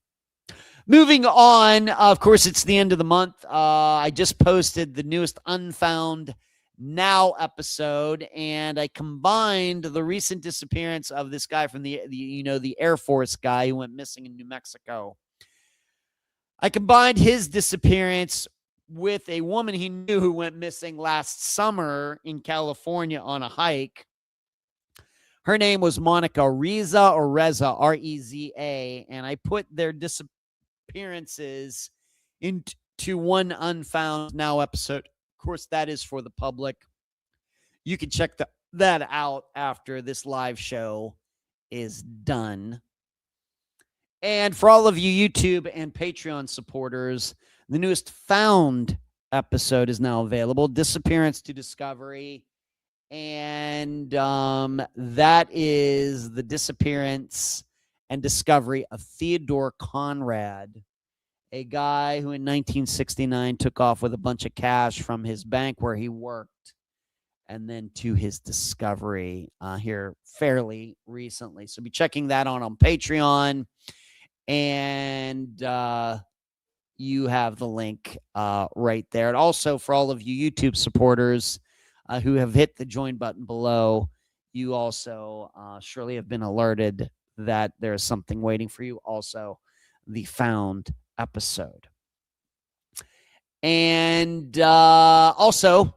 Moving on, of course, it's the end of the month. I just posted the newest Unfound Now episode, and I combined the recent disappearance of this guy from the Air Force guy who went missing in New Mexico. I combined his disappearance with a woman he knew who went missing last summer in California on a hike. Her name was Monica Reza, R-E-Z-A, and I put their disappearances into one Unfound Now episode. Of course, that is for the public. You can check that out after this live show is done. And for all of you YouTube and Patreon supporters, the newest Found episode is now available, Disappearance to Discovery. And that is the disappearance and discovery of Theodore Conrad, a guy who in 1969 took off with a bunch of cash from his bank where he worked, and then to his discovery here fairly recently. So be checking that on Patreon. And you have the link right there. And also for all of you YouTube supporters who have hit the join button below, you also surely have been alerted that there's something waiting for you. Also, the Found episode. And also,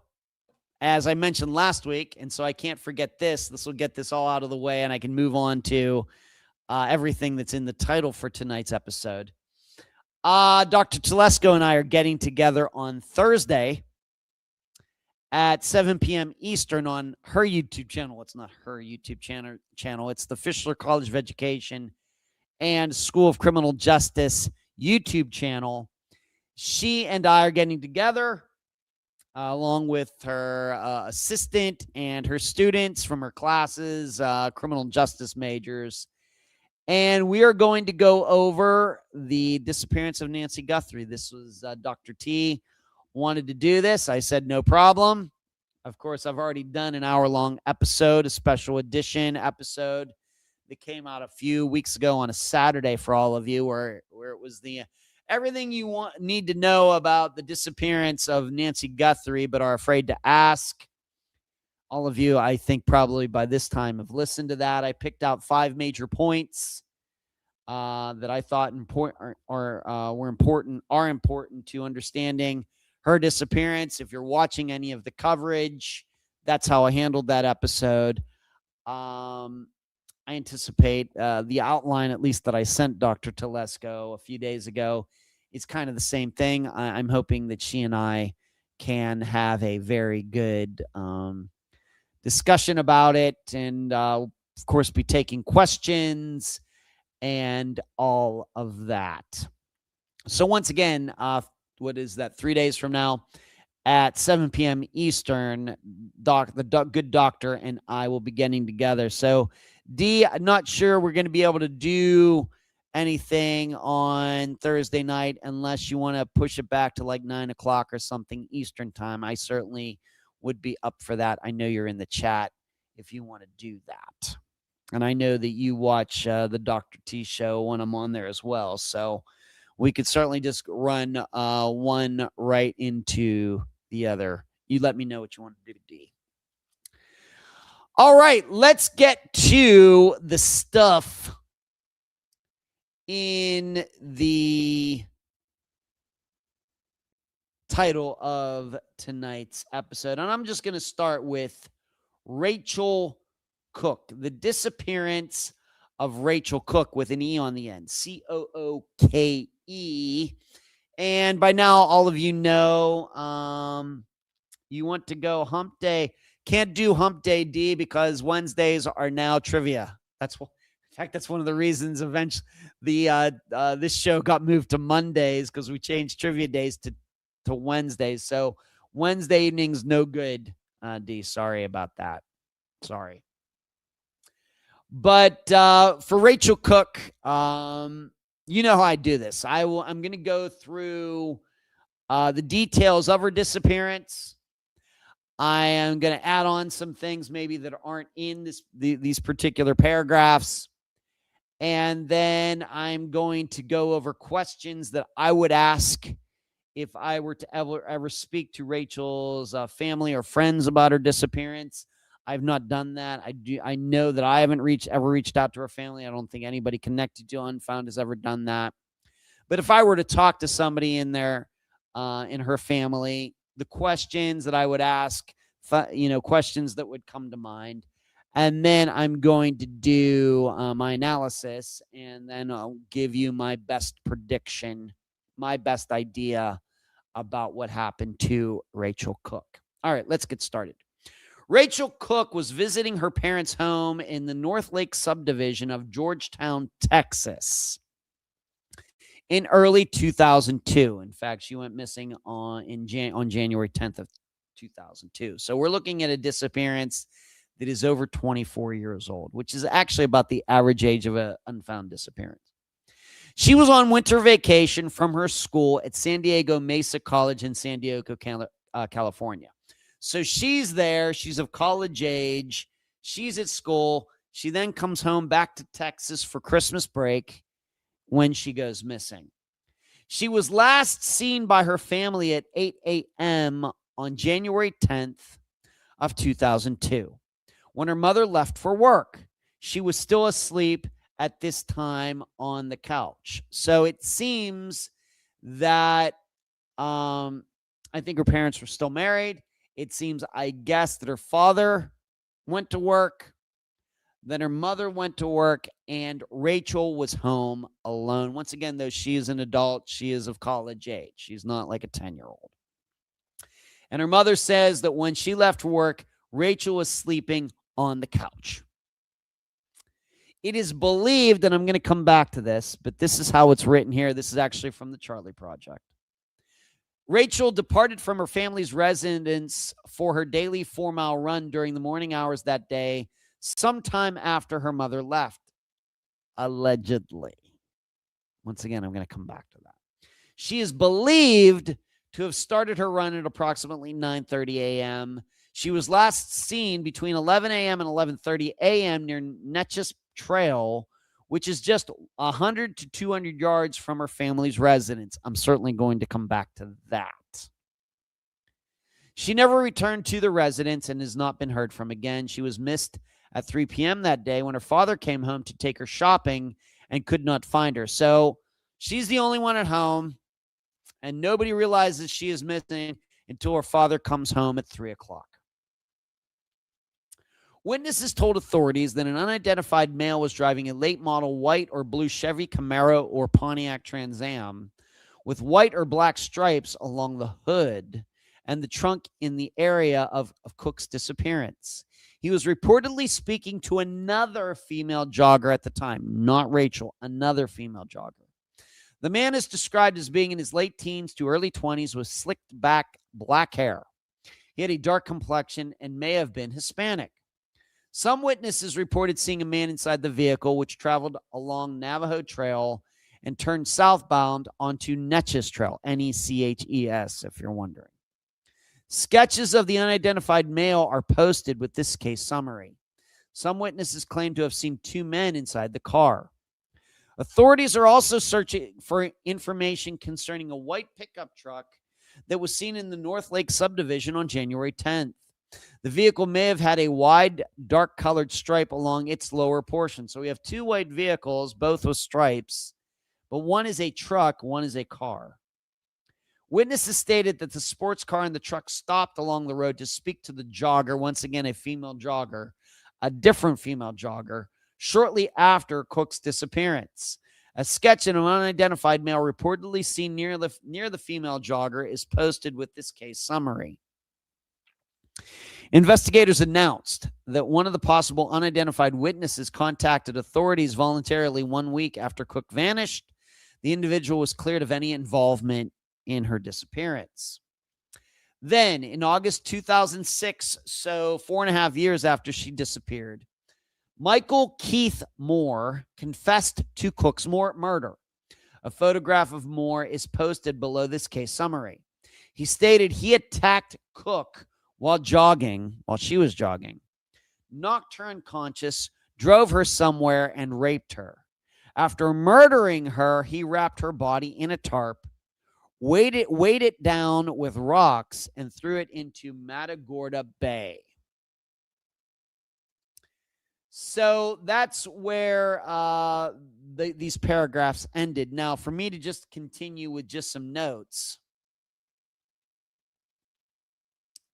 as I mentioned last week, and so I can't forget this will get this all out of the way, and I can move on to everything that's in the title for tonight's episode. Dr. Telesco and I are getting together on Thursday at 7 p.m. Eastern on her YouTube channel. It's not her YouTube channel. It's the Fischler College of Education and School of Criminal Justice YouTube channel. She and I are getting together along with her assistant and her students from her classes, criminal justice majors. And we are going to go over the disappearance of Nancy Guthrie. This was Dr. T wanted to do this. I said, no problem. Of course, I've already done an hour-long episode, a special edition episode that came out a few weeks ago on a Saturday for all of you, where it was the everything you need to know about the disappearance of Nancy Guthrie, but are afraid to ask. All of you, I think, probably by this time have listened to that. I picked out 5 major points that I thought were important to understanding her disappearance. If you're watching any of the coverage, that's how I handled that episode. I anticipate the outline, at least that I sent Dr. Telesco a few days ago, is kind of the same thing. I'm hoping that she and I can have a very good discussion about it, and of course be taking questions and all of that. So once again, what is that, 3 days from now at 7 p.m. Eastern, the good doctor and I will be getting together. So D, I'm not sure we're going to be able to do anything on Thursday night unless you want to push it back to like 9 o'clock or something Eastern time. I certainly would be up for that. I know you're in the chat if you want to do that. And I know that you watch the Dr. T show when I'm on there as well. So we could certainly just run one right into the other. You let me know what you want to do, D. All right, let's get to the stuff in the title of tonight's episode. And I'm just going to start with Rachel Cooke, the disappearance of Rachel Cooke with an E on the end, Cooke. And by now, all of you know, you want to go hump day. Can't do hump day, D, because Wednesdays are now trivia. In fact, that's one of the reasons eventually this show got moved to Mondays, because we changed trivia days to Wednesdays. So Wednesday evenings, no good, D. Sorry about that. Sorry. But for Rachel Cooke, you know how I do this. I'm going to go through the details of her disappearance. I am going to add on some things maybe that aren't in these particular paragraphs. And then I'm going to go over questions that I would ask if I were to ever speak to Rachel's family or friends about her disappearance. I've not done that. I know that I haven't ever reached out to her family. I don't think anybody connected to Unfound has ever done that. But if I were to talk to somebody in there, in her family, the questions that I would ask, questions that would come to mind. And then I'm going to do my analysis, and then I'll give you my best prediction, my best idea about what happened to Rachel Cooke. All right, let's get started. Rachel Cooke was visiting her parents' home in the North Lake subdivision of Georgetown, Texas, in early 2002. In fact, she went missing on January 10th of 2002. So we're looking at a disappearance that is over 24 years old, which is actually about the average age of an unfound disappearance. She was on winter vacation from her school at San Diego Mesa College in San Diego, California. So she's there. She's of college age. She's at school. She then comes home back to Texas for Christmas break when she goes missing. She was last seen by her family at 8 a.m. on January 10th of 2002. When her mother left for work, she was still asleep at this time on the couch. So it seems that I think her parents were still married. It seems, I guess, that her father went to work, then her mother went to work, and Rachel was home alone. Once again, though, she is an adult. She is of college age. She's not like a 10-year-old. And her mother says that when she left for work, Rachel was sleeping on the couch. It is believed, and I'm going to come back to this, but this is how it's written here. This is actually from the Charlie Project. Rachel departed from her family's residence for her daily 4-mile run during the morning hours that day, sometime after her mother left, allegedly. Once again, I'm going to come back to that. She is believed to have started her run at approximately 9:30 a.m. She was last seen between 11 a.m. and 11:30 a.m. near Neches Trail, which is just 100 to 200 yards from her family's residence. I'm certainly going to come back to that. She never returned to the residence and has not been heard from again. She was missed at 3 p.m. that day when her father came home to take her shopping and could not find her. So she's the only one at home, and nobody realizes she is missing until her father comes home at 3 o'clock. Witnesses told authorities that an unidentified male was driving a late model white or blue Chevy Camaro or Pontiac Trans Am with white or black stripes along the hood and the trunk in the area of Cooke's disappearance. He was reportedly speaking to another female jogger at the time, not Rachel, another female jogger. The man is described as being in his late teens to early 20s with slicked back black hair. He had a dark complexion and may have been Hispanic. Some witnesses reported seeing a man inside the vehicle, which traveled along Navajo Trail and turned southbound onto Neches Trail, Neches, if you're wondering. Sketches of the unidentified male are posted with this case summary. Some witnesses claim to have seen 2 men inside the car. Authorities are also searching for information concerning a white pickup truck that was seen in the North Lake subdivision on January 10th. The vehicle may have had a wide, dark-colored stripe along its lower portion. So we have 2 white vehicles, both with stripes, but one is a truck, one is a car. Witnesses stated that the sports car and the truck stopped along the road to speak to the jogger, once again a female jogger, a different female jogger, shortly after Cooke's disappearance. A sketch of an unidentified male reportedly seen near the female jogger is posted with this case summary. Investigators announced that one of the possible unidentified witnesses contacted authorities voluntarily 1 week after Cooke vanished. The individual was cleared of any involvement in her disappearance. Then in August 2006, so 4.5 years after she disappeared, Michael Keith Moore confessed to Cooke's murder. A photograph of Moore is posted below this case summary. He stated he attacked Cooke while she was jogging, knocked her unconscious, drove her somewhere, and raped her. After murdering her, he wrapped her body in a tarp, weighed it down with rocks, and threw it into Matagorda Bay. So that's where these paragraphs ended. Now, for me to just continue with just some notes,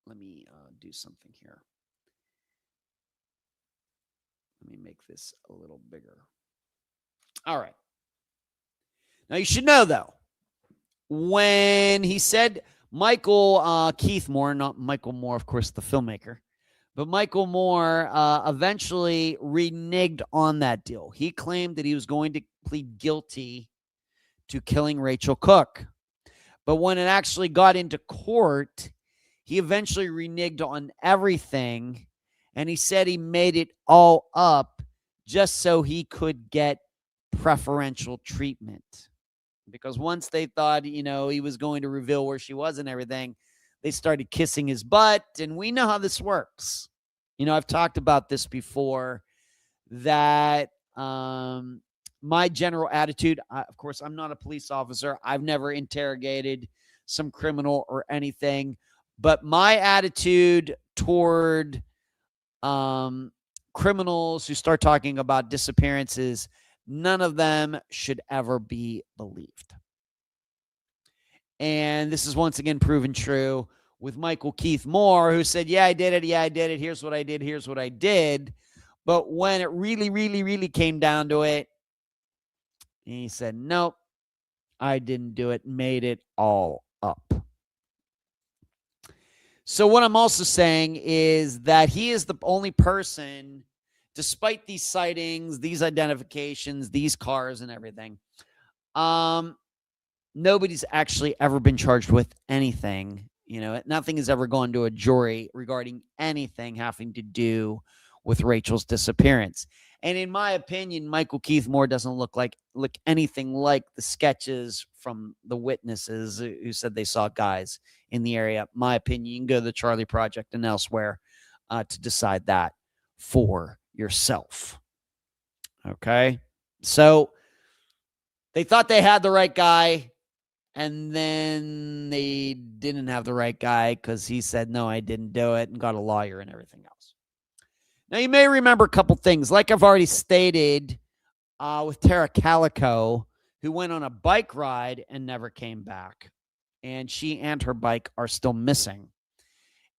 let me do something here. Let me make this a little bigger. All right. Now, you should know, though, when he said Michael Keith Moore, not Michael Moore, of course, the filmmaker, but Michael Moore eventually reneged on that deal. He claimed that he was going to plead guilty to killing Rachel Cooke. But when it actually got into court, he eventually reneged on everything, and he said he made it all up just so he could get preferential treatment. Because once they thought, he was going to reveal where she was and everything, they started kissing his butt, and we know how this works. I've talked about this before, that my general attitude, of course, I'm not a police officer. I've never interrogated some criminal or anything, but my attitude toward criminals who start talking about disappearances, none of them should ever be believed. And this is once again proven true with Michael Keith Moore, who said, yeah, I did it. Yeah, I did it. Here's what I did. Here's what I did. But when it really, really, really came down to it, he said, nope, I didn't do it. Made it all up. So what I'm also saying is that he is the only person, despite these sightings, these identifications, these cars and everything, nobody's actually ever been charged with anything. Nothing has ever gone to a jury regarding anything having to do with Rachel's disappearance. And in my opinion, Michael Keith Moore doesn't look anything like the sketches from the witnesses who said they saw guys in the area. My opinion, you can go to the Charlie Project and elsewhere to decide that for yourself. Okay? So they thought they had the right guy, and then they didn't have the right guy because he said, no, I didn't do it, and got a lawyer and everything else. Now, you may remember a couple things. Like I've already stated with Tara Calico, who went on a bike ride and never came back. And she and her bike are still missing.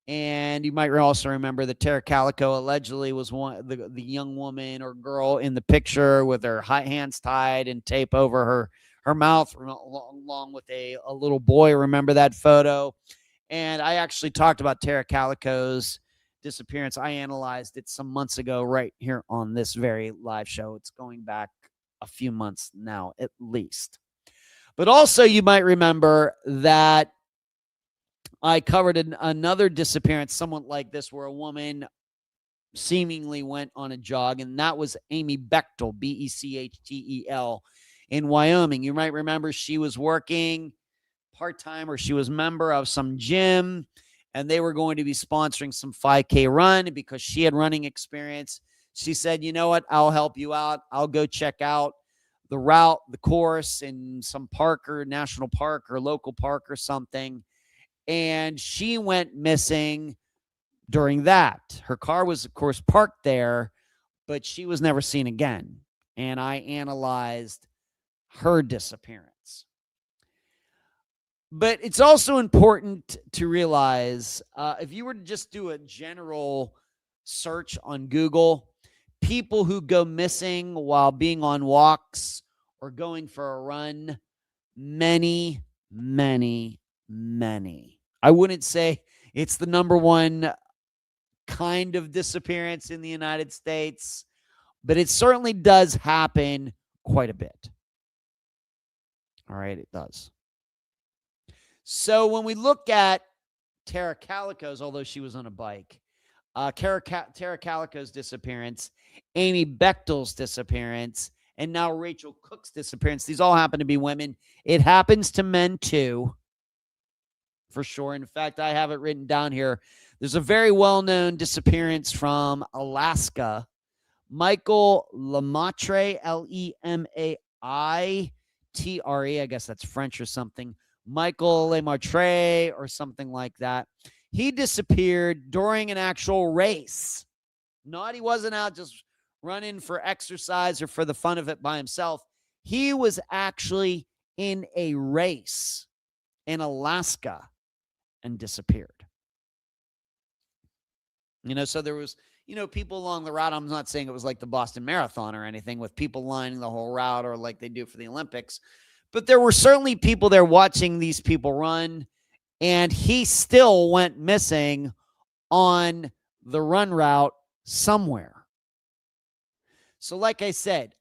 And you might also remember that Tara Calico allegedly was the young woman or girl in the picture with her hands tied and tape over her mouth, along with a little boy. Remember that photo? And I actually talked about Tara Calico's disappearance. I analyzed it some months ago right here on this very live show. It's going back a few months now, at least. But also you might remember that I covered another disappearance somewhat like this, where a woman seemingly went on a jog, and that was Amy Bechtel, Bechtel, in Wyoming. You might remember she was working part-time, or she was a member of some gym, and they were going to be sponsoring some 5K run. Because she had running experience, she said, you know what, I'll help you out. I'll go check out the route, the course in some park or national park or local park or something. And she went missing during that. Her car was, of course, parked there, but she was never seen again. And I analyzed her disappearance. But it's also important to realize, if you were to just do a general search on Google, people who go missing while being on walks or going for a run, many. I wouldn't say it's the number one kind of disappearance in the United States, but it certainly does happen quite a bit. All right, it does. So when we look at Tara Calico's, although she was on a bike, Tara Calico's disappearance, Amy Bechtel's disappearance, and now Rachel Cooke's disappearance. These all happen to be women. It happens to men too, for sure. In fact, I have it written down here. There's a very well-known disappearance from Alaska. Michael Lemaitre, Lemaitre. I guess that's French or something. Michael Lemaitre or something like that. He disappeared during an actual race. Not, he wasn't out just running for exercise or for the fun of it by himself. He was actually in a race in Alaska and disappeared. So there was, people along the route. I'm not saying it was like the Boston Marathon or anything with people lining the whole route or like they do for the Olympics, but there were certainly people there watching these people run, and he still went missing on the run route somewhere. So like I said,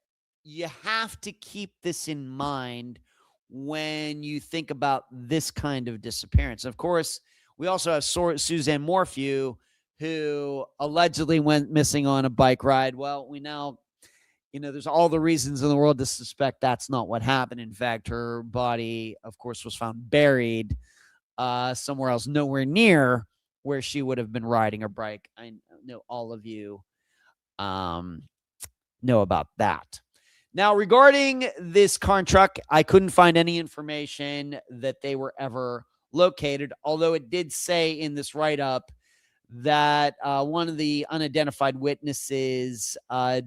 you have to keep this in mind when you think about this kind of disappearance. Of course, we also have Suzanne Morphew, who allegedly went missing on a bike ride. Well, we now, there's all the reasons in the world to suspect that's not what happened. In fact, her body, of course, was found buried somewhere else, nowhere near where she would have been riding her bike. I know all of you know about that. Now, regarding this car and truck, I couldn't find any information that they were ever located, although it did say in this write-up that one of the unidentified witnesses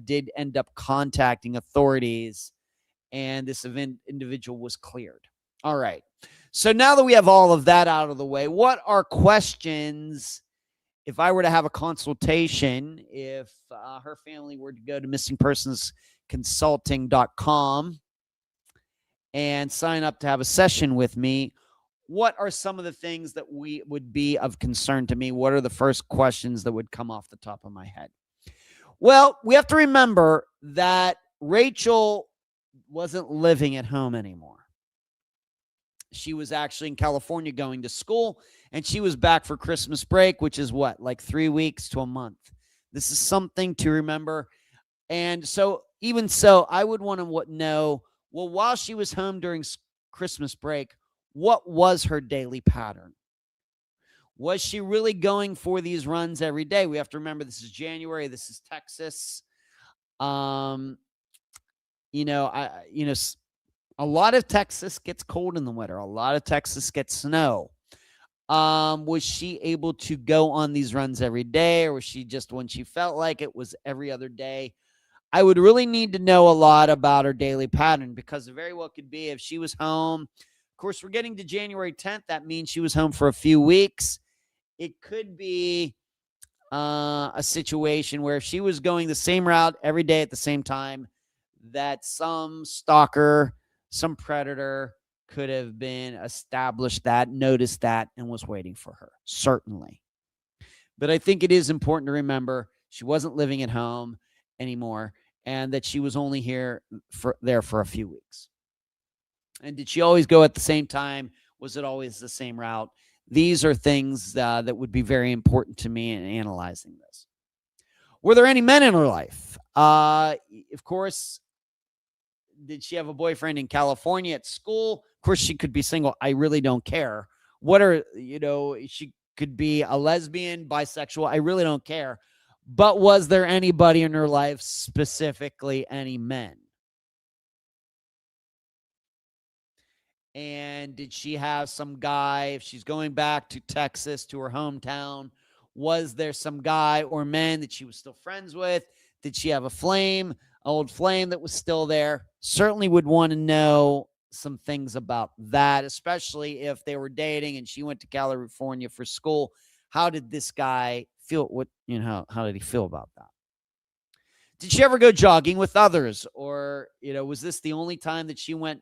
did end up contacting authorities, and this individual was cleared. All right. So now that we have all of that out of the way, what are questions if I were to have a consultation, if her family were to go to missingpersonsconsulting.com and sign up to have a session with me, what are some of the things that would be of concern to me? What are the first questions that would come off the top of my head? Well, we have to remember that Rachel wasn't living at home anymore. She was actually in California going to school, and she was back for Christmas break, which is what, like 3 weeks to a month. This is something to remember. And so even so, I would want to know, well, while she was home during Christmas break, what was her daily pattern? Was she really going for these runs every day? We have to remember this is January. This is Texas. A lot of Texas gets cold in the winter. A lot of Texas gets snow. Was she able to go on these runs every day, or was she just when she felt like it was every other day? I would really need to know a lot about her daily pattern, because it very well could be if she was home. Of course, we're getting to January 10th. That means she was home for a few weeks. It could be a situation where if she was going the same route every day at the same time, that some stalker, some predator could have been established that, noticed that, and was waiting for her, certainly. But I think it is important to remember she wasn't living at home anymore, and that she was only there for a few weeks. And did she always go at the same time? Was it always the same route? These are things that would be very important to me in analyzing this. Were there any men in her life? Of course. Did she have a boyfriend in California at school? Of course, she could be single. I really don't care. She could be a lesbian, bisexual. I really don't care. But was there anybody in her life, specifically any men? And did she have some guy, if she's going back to Texas, to her hometown, was there some guy or men that she was still friends with? Did she have an old flame that was still there? Certainly would want to know some things about that, especially if they were dating and she went to California for school. How did this guy feel? How did he feel about that? Did she ever go jogging with others? Or, was this the only time that she went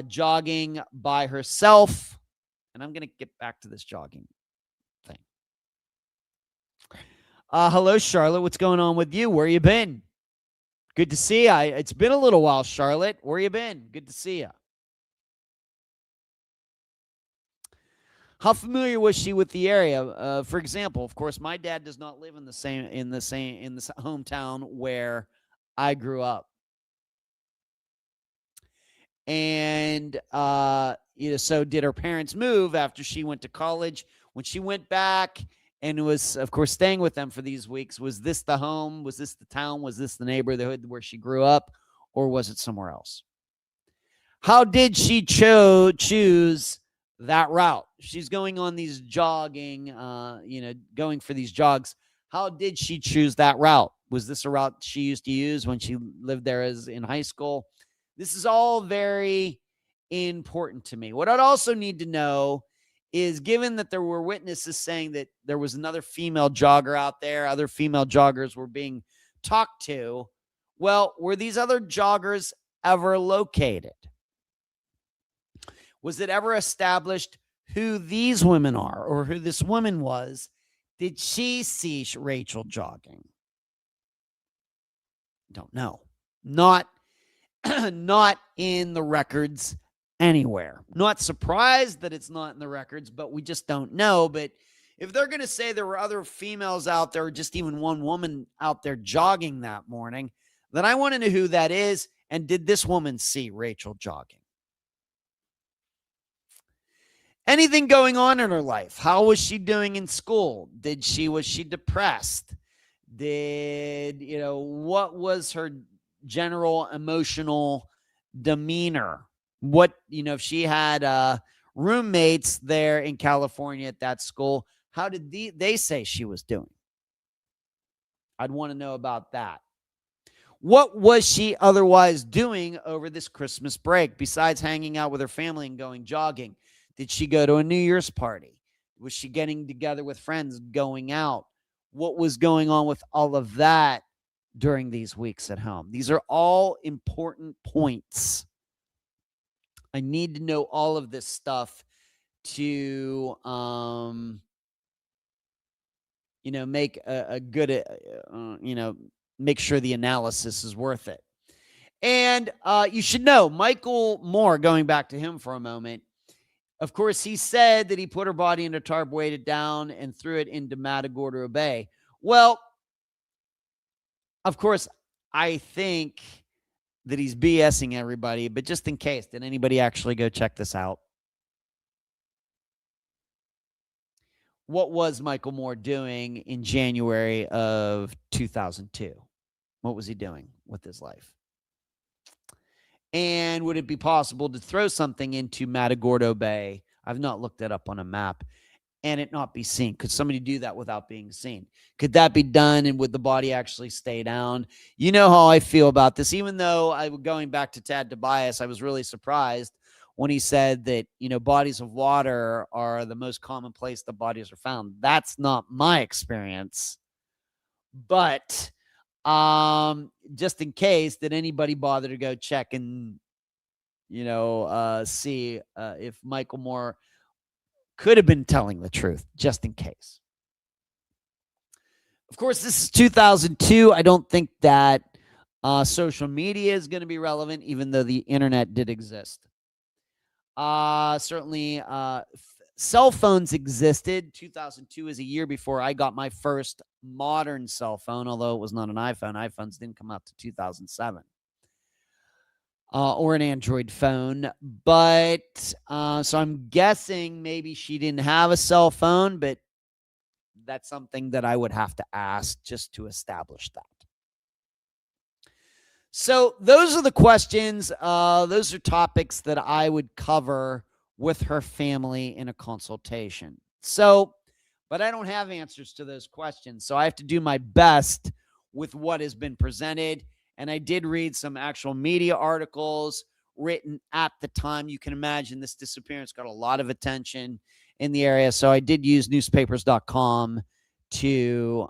jogging by herself? And I'm going to get back to this jogging thing. Hello, Charlotte. What's going on with you? Where you been? Good to see you. It's been a little while, Charlotte. Where you been? Good to see you. How familiar was she with the area? For example, of course, my dad does not live in the hometown where I grew up. And so did her parents move after she went to college? When she went back and was, of course, staying with them for these weeks, was this the home? Was this the town? Was this the neighborhood where she grew up? Or was it somewhere else? How did she choose that route? She's going on these jogging, going for these jogs. How did she choose that route? Was this a route she used to use when she lived there as in high school? This is all very important to me. What I'd also need to know is, given that there were witnesses saying that there was another female jogger out there, other female joggers were being talked to. Well, were these other joggers ever located? Was it ever established who these women are or who this woman was? Did she see Rachel jogging? Don't know. Not in the records anywhere. Not surprised that it's not in the records, but we just don't know. But if they're going to say there were other females out there, or just even one woman out there jogging that morning, then I want to know who that is. And did this woman see Rachel jogging? Anything going on in her life? How was she doing in school? Was she depressed? What was her general emotional demeanor? What, if she had roommates there in California at that school, how did they say she was doing? I'd want to know about that. What was she otherwise doing over this Christmas break besides hanging out with her family and going jogging? Did she go to a New Year's party? Was she getting together with friends, going out? What was going on with all of that during these weeks at home? These are all important points. I need to know all of this stuff to, make a good, make sure the analysis is worth it. And you should know Michael Moore, going back to him for a moment. Of course, he said that he put her body in a tarp, weighted down, and threw it into Matagorda Bay. Well, of course, I think that he's BSing everybody, but just in case, did anybody actually go check this out? What was Michael Moore doing in January of 2002? What was he doing with his life? And would it be possible to throw something into Matagorda Bay? I've not looked it up on a map. And it not be seen? Could somebody do that without being seen? Could that be done? And would the body actually stay down? You know how I feel about this. Even though going back to Tad Tobias, I was really surprised when he said that, bodies of water are the most common place the bodies are found. That's not my experience. But just in case, did anybody bother to go check and, see if Michael Moore could have been telling the truth, just in case? Of course, this is 2002. I don't think that social media is going to be relevant, even though the internet did exist. Certainly, cell phones existed. 2002 is a year before I got my first modern cell phone, although it was not an iPhone. iPhones didn't come out to 2007. Or an Android phone. But so I'm guessing maybe she didn't have a cell phone, but that's something that I would have to ask just to establish that. So those are the questions. Those are topics that I would cover with her family in a consultation. So, but I don't have answers to those questions. So I have to do my best with what has been presented. And I did read some actual media articles written at the time. You can imagine this disappearance got a lot of attention in the area. So I did use newspapers.com to,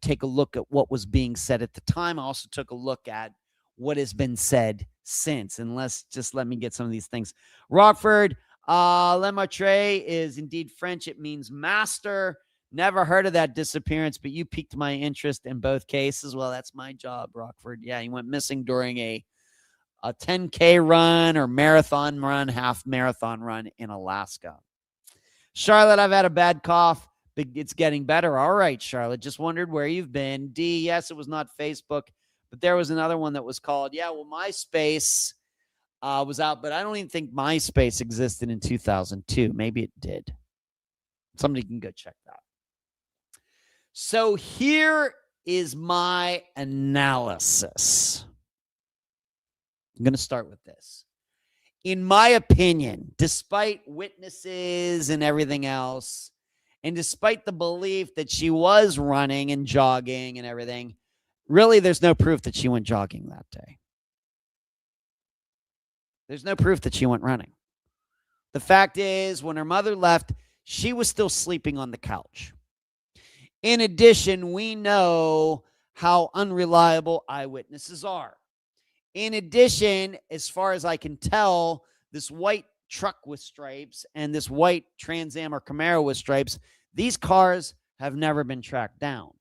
take a look at what was being said at the time. I also took a look at what has been said since. And let me get some of these things. Rockford, Le Maitre is indeed French. It means master. Never heard of that disappearance, but you piqued my interest in both cases. Well, that's my job, Rockford. Yeah, he went missing during a a 10K run or marathon run, half marathon run in Alaska. Charlotte, I've had a bad cough, but it's getting better. All right, Charlotte, just wondered where you've been. D, yes, it was not Facebook, but there was another one that was called, yeah, well, MySpace was out, but I don't even think MySpace existed in 2002. Maybe it did. Somebody can go check that. So here is my analysis. I'm going to start with this. In my opinion, despite witnesses and everything else, and despite the belief that she was running and jogging and everything, really there's no proof that she went jogging that day. There's no proof that she went running. The fact is, when her mother left, she was still sleeping on the couch. In addition, we know how unreliable eyewitnesses are. In addition, as far as I can tell, this white truck with stripes and this white Trans Am or Camaro with stripes, these cars have never been tracked down.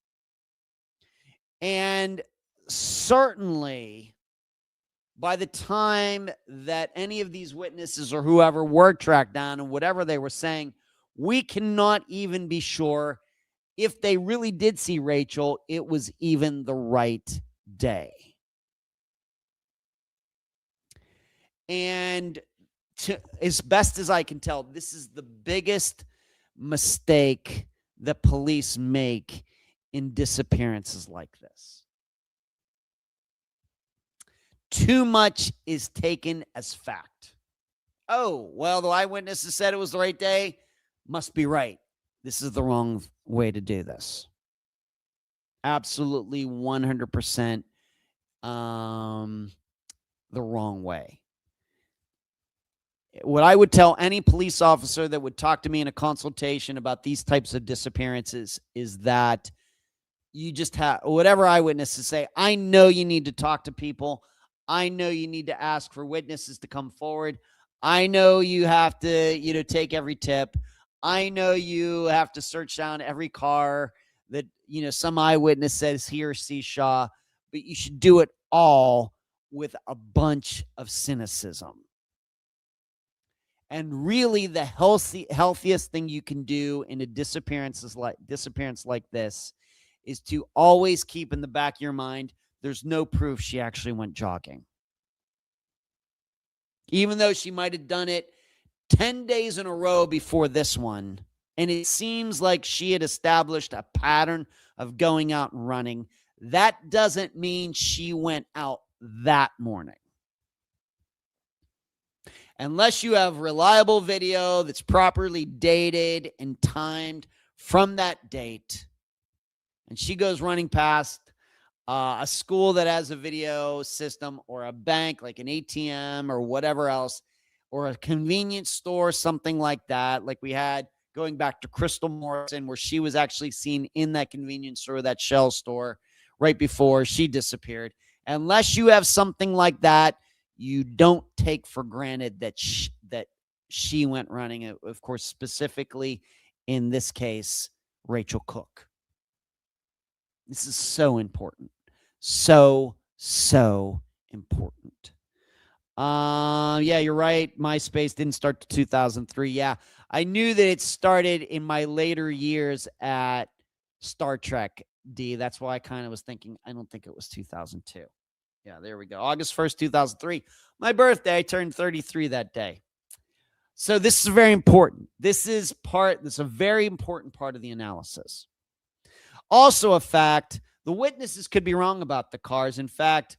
And certainly, by the time that any of these witnesses or whoever were tracked down and whatever they were saying, we cannot even be sure if they really did see Rachel, it was even the right day. And as best as I can tell, this is the biggest mistake that police make in disappearances like this. Too much is taken as fact. Oh, well, the eyewitnesses said it was the right day. Must be right. This is the wrong way to do this. Absolutely 100% the wrong way. What I would tell any police officer that would talk to me in a consultation about these types of disappearances is that you just have whatever eyewitnesses say. I know you need to talk to people. I know you need to ask for witnesses to come forward. I know you have to, take every tip. I know you have to search down every car that, some eyewitness says he or she saw, but you should do it all with a bunch of cynicism. And really the healthiest thing you can do in a disappearance like this is to always keep in the back of your mind, there's no proof she actually went jogging. Even though she might have done it 10 days in a row before this one, and it seems like she had established a pattern of going out and running, that doesn't mean she went out that morning. Unless you have reliable video that's properly dated and timed from that date, and she goes running past a school that has a video system or a bank like an ATM or whatever else, or a convenience store, something like that, like we had going back to Crystal Morrison, where she was actually seen in that convenience store, that Shell store, right before she disappeared. Unless you have something like that, you don't take for granted that she went running. Of course, specifically in this case, Rachel Cooke. This is so important. So important. Yeah, you're right. MySpace didn't start to 2003. Yeah, I knew that it started in my later years at Star Trek, D. That's why I kind of was thinking, I don't think it was 2002. Yeah, there we go. August 1st, 2003. My birthday, I turned 33 that day. So this is very important. This is a very important part of the analysis. Also a fact, the witnesses could be wrong about the cars. In fact,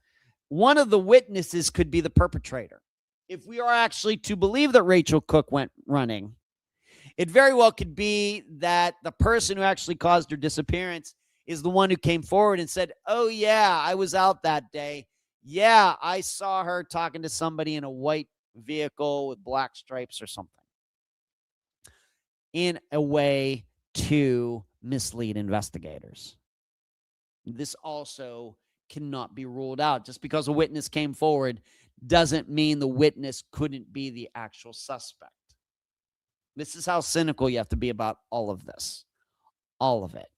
one of the witnesses could be the perpetrator. If we are actually to believe that Rachel Cooke went running, it very well could be that the person who actually caused her disappearance is the one who came forward and said, oh, yeah, I was out that day. Yeah, I saw her talking to somebody in a white vehicle with black stripes or something, in a way to mislead investigators. This also cannot be ruled out. Just because a witness came forward doesn't mean the witness couldn't be the actual suspect. This is how cynical you have to be about all of this. All of it.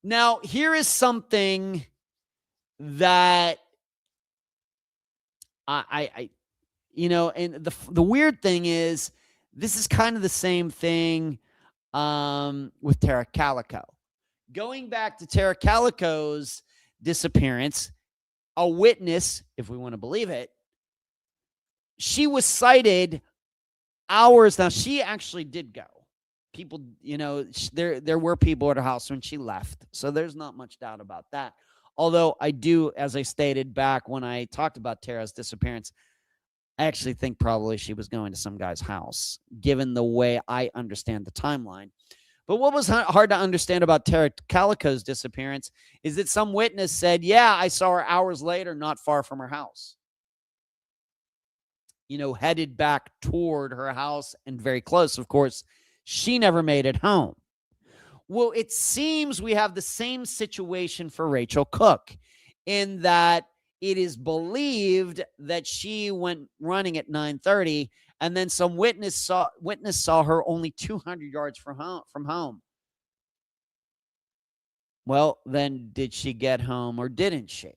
Now, here is something that I and the weird thing is, this is kind of the same thing with Tara Calico. Going back to Tara Calico's disappearance, a witness, if we want to believe it, she was sighted hours. Now, she actually did go. People, there were people at her house when she left. So there's not much doubt about that. Although I do, as I stated back when I talked about Tara's disappearance, I actually think probably she was going to some guy's house, given the way I understand the timeline. But what was hard to understand about Tara Calico's disappearance is that some witness said, yeah, I saw her hours later, not far from her house. Headed back toward her house and very close. Of course, she never made it home. Well, it seems we have the same situation for Rachel Cooke, in that it is believed that she went running at 9:30, and then some witness saw her only 200 yards from home. Well, then did she get home or didn't she?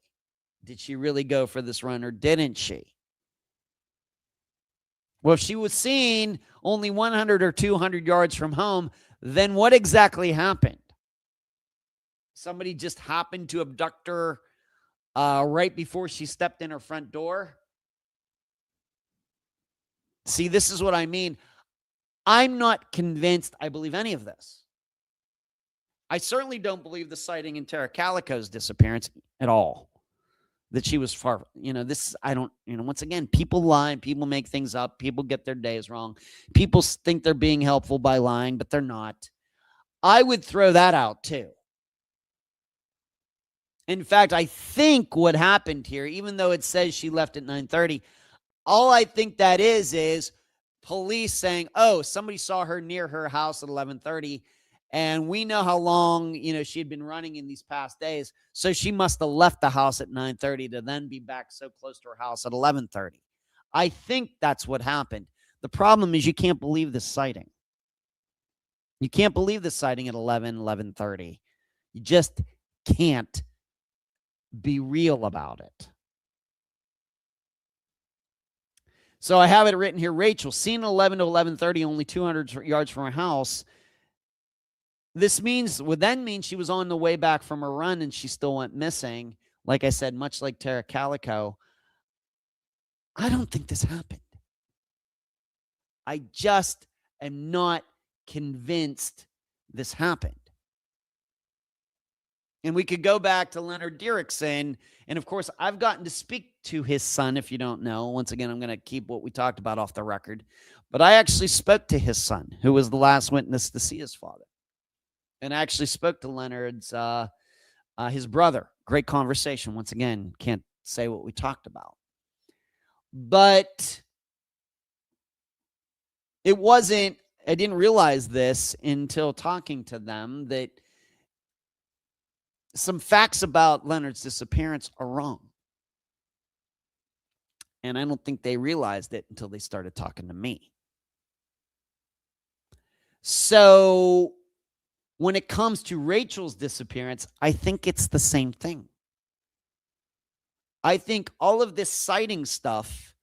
Did she really go for this run or didn't she? Well, if she was seen only 100 or 200 yards from home, then what exactly happened? Somebody just happened to abduct her right before she stepped in her front door? See, this is what I mean. I'm not convinced I believe any of this. I certainly don't believe the sighting in Tara Calico's disappearance at all. That she was far, I don't, once again, people lie, people make things up, people get their days wrong. People think they're being helpful by lying, but they're not. I would throw that out too. In fact, I think what happened here, even though it says she left at 9:30, all I think that is police saying, oh, somebody saw her near her house at 11:30. And we know how long, she had been running in these past days. So she must have left the house at 9:30 to then be back so close to her house at 11:30. I think that's what happened. The problem is you can't believe this sighting. You can't believe the sighting at 11:30. You just can't be real about it. So I have it written here. Rachel, seen at 11 to 11:30, only 200 yards from her house. This would then mean she was on the way back from her run and she still went missing. Like I said, much like Tara Calico, I don't think this happened. I just am not convinced this happened. And we could go back to Leonard Derrickson. And of course, I've gotten to speak to his son, if you don't know. Once again, I'm going to keep what we talked about off the record. But I actually spoke to his son, who was the last witness to see his father. And I actually spoke to Leonard's, his brother. Great conversation. Once again, can't say what we talked about. But it wasn't, I didn't realize this until talking to them, that some facts about Leonard's disappearance are wrong. And I don't think they realized it until they started talking to me. So when it comes to Rachel's disappearance, I think it's the same thing. I think all of this sighting stuff,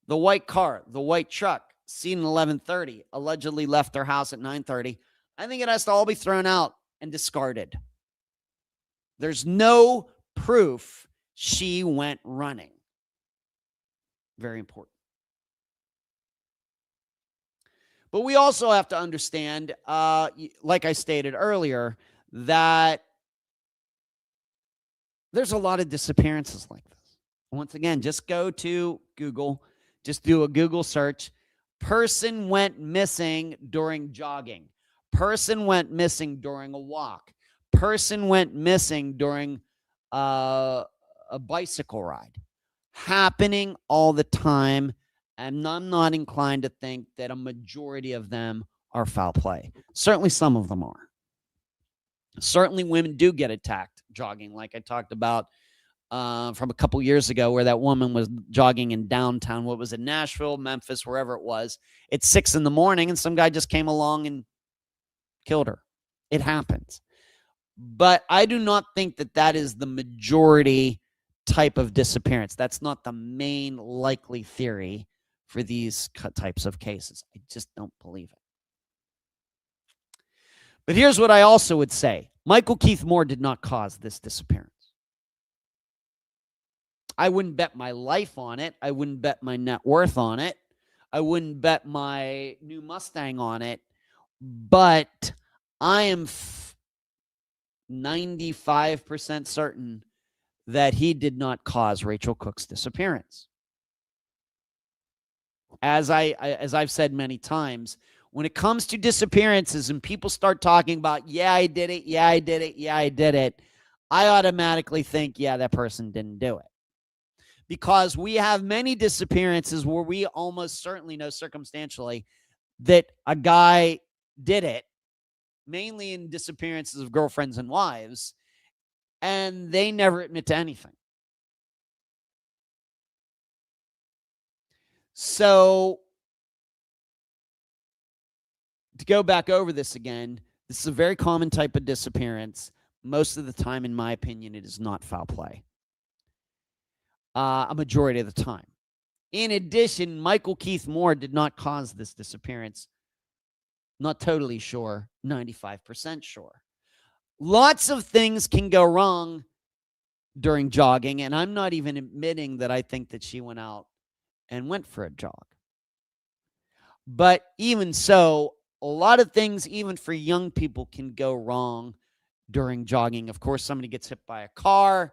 the white car, the white truck, seen at 11:30, allegedly left their house at 9:30, I think it has to all be thrown out and discarded. There's no proof she went running. Very important. But we also have to understand, like I stated earlier, that there's a lot of disappearances like this. Once again, just go to Google, just do a Google search. Person went missing during jogging. Person went missing during a walk. Person went missing during a bicycle ride. Happening all the time. And I'm not inclined to think that a majority of them are foul play. Certainly some of them are. Certainly women do get attacked jogging, like I talked about from a couple years ago, where that woman was jogging in downtown, what was it, Nashville, Memphis, wherever it was. It's 6 a.m. and some guy just came along and killed her. It happens. But I do not think that that is the majority type of disappearance. That's not the main likely theory for these types of cases. I just don't believe it. But here's what I also would say. Michael Keith Moore did not cause this disappearance. I wouldn't bet my life on it. I wouldn't bet my net worth on it. I wouldn't bet my new Mustang on it. But I am 95% certain that he did not cause Rachel Cooke's disappearance. As I've said many times, when it comes to disappearances and people start talking about, yeah, I did it, yeah, I did it, yeah, I did it, I automatically think, yeah, that person didn't do it. Because we have many disappearances where we almost certainly know circumstantially that a guy did it, mainly in disappearances of girlfriends and wives, and they never admit to anything. So, to go back over this again, this is a very common type of disappearance. Most of the time, in my opinion, it is not foul play. A majority of the time. In addition, Michael Keith Moore did not cause this disappearance. Not totally sure, 95% sure. Lots of things can go wrong during jogging, and I'm not even admitting that I think that she went out and went for a jog. But even so, a lot of things, even for young people, can go wrong during jogging. Of course, somebody gets hit by a car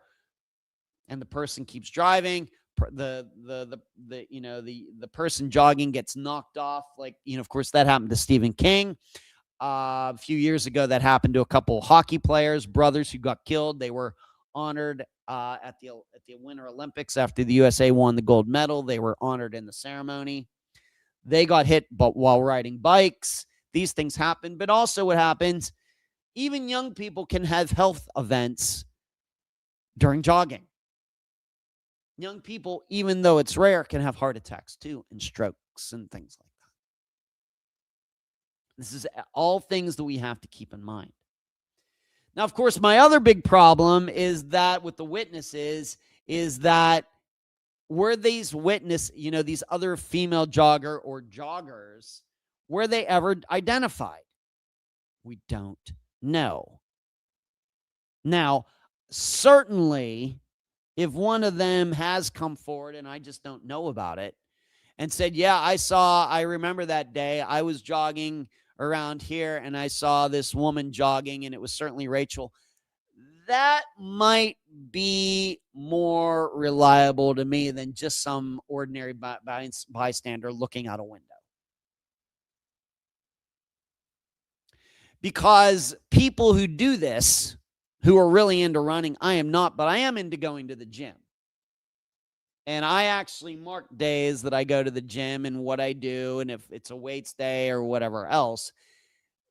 and the person keeps driving. The person jogging gets knocked off. Like, of course, that happened to Stephen King. A few years ago, that happened to a couple of hockey players, brothers who got killed. They were honored at the Winter Olympics after the USA won the gold medal. They were honored in the ceremony. They got hit while riding bikes. These things happen. But also what happens, even young people can have health events during jogging. Young people, even though it's rare, can have heart attacks too and strokes and things like that. This is all things that we have to keep in mind. Now, of course, my other big problem is that with the witnesses is that were these these other female jogger or joggers, were they ever identified? We don't know. Now, certainly, if one of them has come forward and I just don't know about it and said, yeah, I remember that day. I was jogging around here and I saw this woman jogging and it was certainly Rachel. That might be more reliable to me than just some ordinary bystander looking out a window. Because people who do this, who are really into running, I am not, but I am into going to the gym. And I actually mark days that I go to the gym and what I do, and if it's a weights day or whatever else.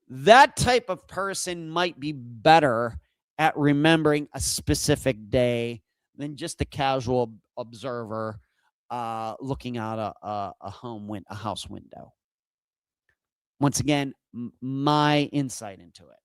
That type of person might be better at remembering a specific day than just a casual observer looking out a house window. Once again, my insight into it.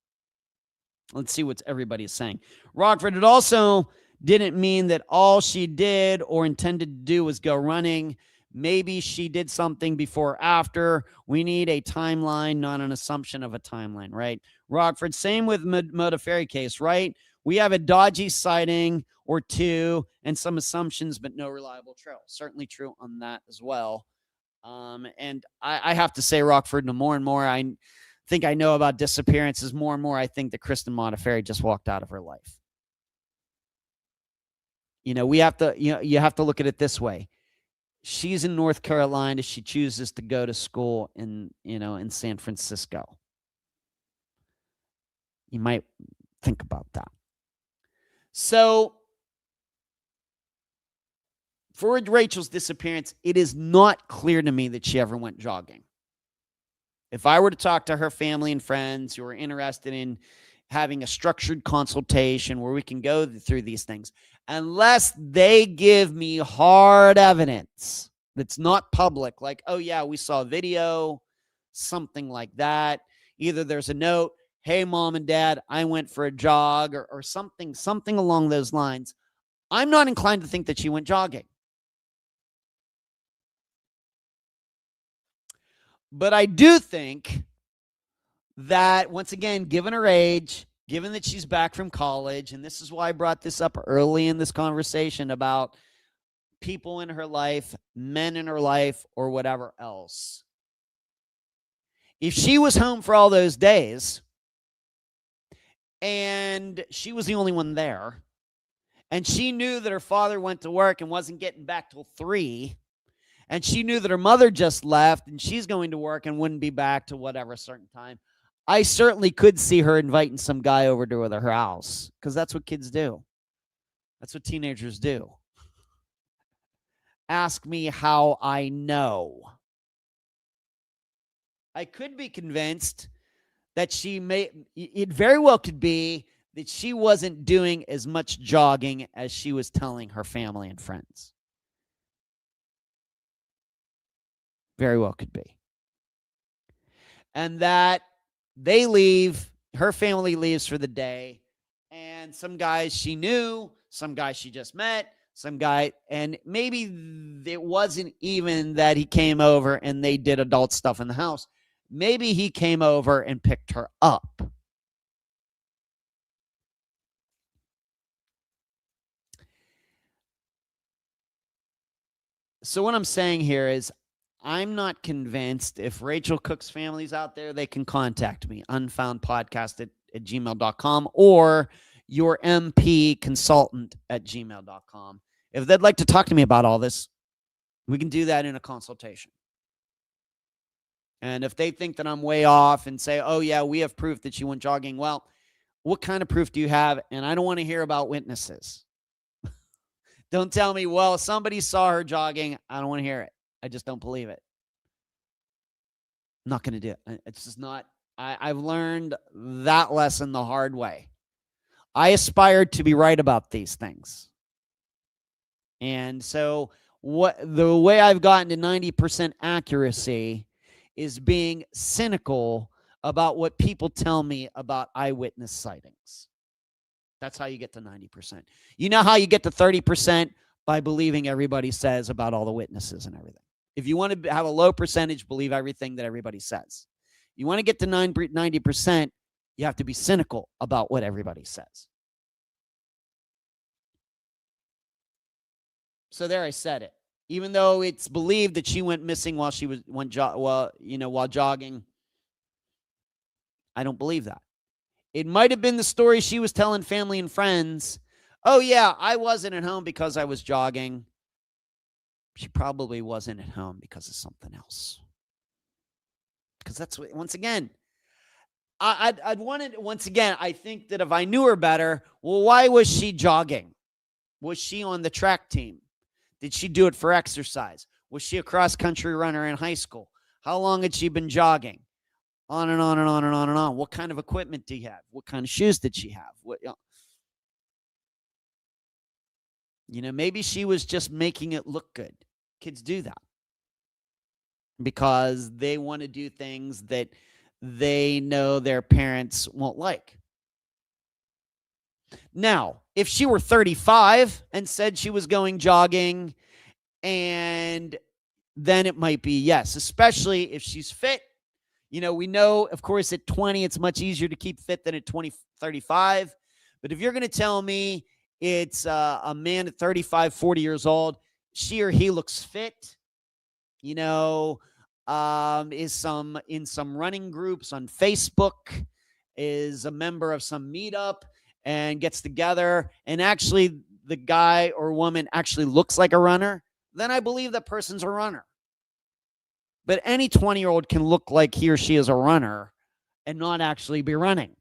Let's see what everybody's saying. Rockford, it also didn't mean that all she did or intended to do was go running. Maybe she did something before or after. We need a timeline, not an assumption of a timeline, right? Rockford, same with Modafferi case, right? We have a dodgy sighting or two and some assumptions, but no reliable trail. Certainly true on that as well. And I have to say, Rockford, the more and more I think I know about disappearances, more and more I think that Kristen Modafferi just walked out of her life. We have to, you have to look at it this way. She's in North Carolina. She chooses to go to school in San Francisco. You might think about that. So for Rachel's disappearance, it is not clear to me that she ever went jogging. If I were to talk to her family and friends who are interested in having a structured consultation where we can go through these things, unless they give me hard evidence that's not public, like, oh yeah, we saw a video, something like that. Either there's a note, hey, mom and dad, I went for a jog or something along those lines. I'm not inclined to think that she went jogging. But I do think that, once again, given her age, given that she's back from college, and this is why I brought this up early in this conversation about people in her life, men in her life, or whatever else. If she was home for all those days and she was the only one there, and she knew that her father went to work and wasn't getting back till 3, and she knew that her mother just left and she's going to work and wouldn't be back to whatever certain time, I certainly could see her inviting some guy over to her house, because that's what kids do. That's what teenagers do. Ask me how I know. I could be convinced that it very well could be that she wasn't doing as much jogging as she was telling her family and friends. Very well could be. And that they leave, her family leaves for the day, and some guys she knew, some guy she just met, some guy, and maybe it wasn't even that he came over and they did adult stuff in the house. Maybe he came over and picked her up. So what I'm saying here is, I'm not convinced. If Rachel Cooke's family's out there, they can contact me, unfoundpodcast@gmail.com, or your MP consultant at gmail.com. If they'd like to talk to me about all this, we can do that in a consultation. And if they think that I'm way off and say, oh, yeah, we have proof that she went jogging, well, what kind of proof do you have? And I don't want to hear about witnesses. Don't tell me, well, somebody saw her jogging. I don't want to hear it. I just don't believe it. I'm not going to do it. It's just not. I've learned that lesson the hard way. I aspired to be right about these things. And so the way I've gotten to 90% accuracy is being cynical about what people tell me about eyewitness sightings. That's how you get to 90%. You know how you get to 30%? By believing everybody says about all the witnesses and everything. If you want to have a low percentage, believe everything that everybody says. You want to get to 90%, you have to be cynical about what everybody says. So there, I said it. Even though it's believed that she went missing while jogging, I don't believe that. It might have been the story she was telling family and friends. Oh, yeah, I wasn't at home because I was jogging. She probably wasn't at home because of something else. Because that's what, once again, I'd want it. Once again, I think that if I knew her better, well, why was she jogging? Was she on the track team? Did she do it for exercise? Was she a cross-country runner in high school? How long had she been jogging? On and on and on and on and on. What kind of equipment did you have? What kind of shoes did she have? Maybe she was just making it look good. Kids do that because they want to do things that they know their parents won't like. Now, if she were 35 and said she was going jogging, and then it might be yes, especially if she's fit. We know, of course, at 20, it's much easier to keep fit than at 35. But if you're going to tell me it's a man at 35, 40 years old, she or he looks fit, is in some running groups on Facebook, is a member of some meetup and gets together, and actually the guy or woman actually looks like a runner, then I believe that person's a runner. But any 20-year-old can look like he or she is a runner and not actually be running.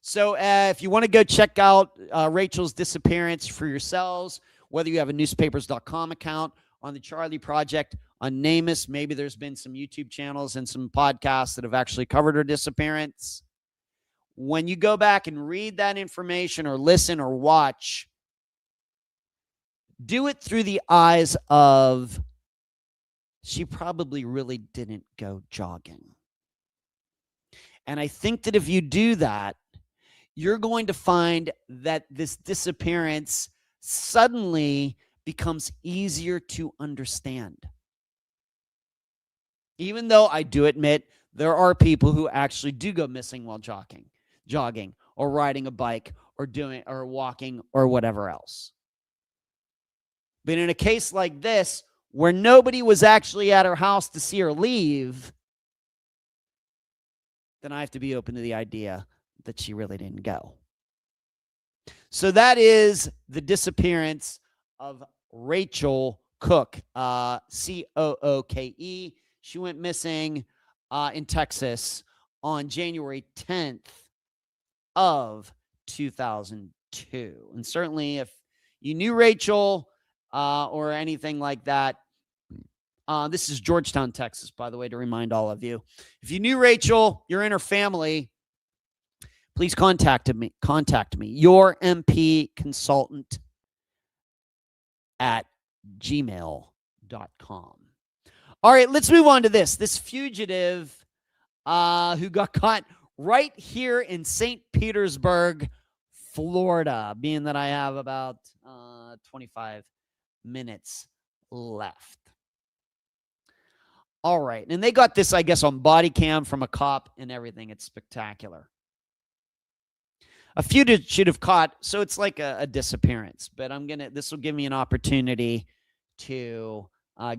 So if you want to go check out Rachel's disappearance for yourselves, whether you have a newspapers.com account, on the Charlie Project, on NamUs, maybe there's been some YouTube channels and some podcasts that have actually covered her disappearance. When you go back and read that information or listen or watch, do it through the eyes of, she probably really didn't go jogging. And I think that if you do that, you're going to find that this disappearance suddenly becomes easier to understand. Even though I do admit there are people who actually do go missing while jogging or riding a bike or walking or whatever else. But in a case like this, where nobody was actually at her house to see her leave, then I have to be open to the idea that she really didn't go. So that is the disappearance of Rachel Cooke, Cooke. She went missing in Texas on January 10th of 2002. And certainly if you knew Rachel or anything like that, this is Georgetown, Texas, by the way, to remind all of you. If you knew Rachel, you're in her family, please contact me. Your MP consultant at gmail.com. All right, let's move on to this. This fugitive who got caught right here in St. Petersburg, Florida, being that I have about 25 minutes left. All right, and they got this, I guess, on body cam from a cop and everything. It's spectacular. A fugitive caught, so it's like a disappearance, but this will give me an opportunity to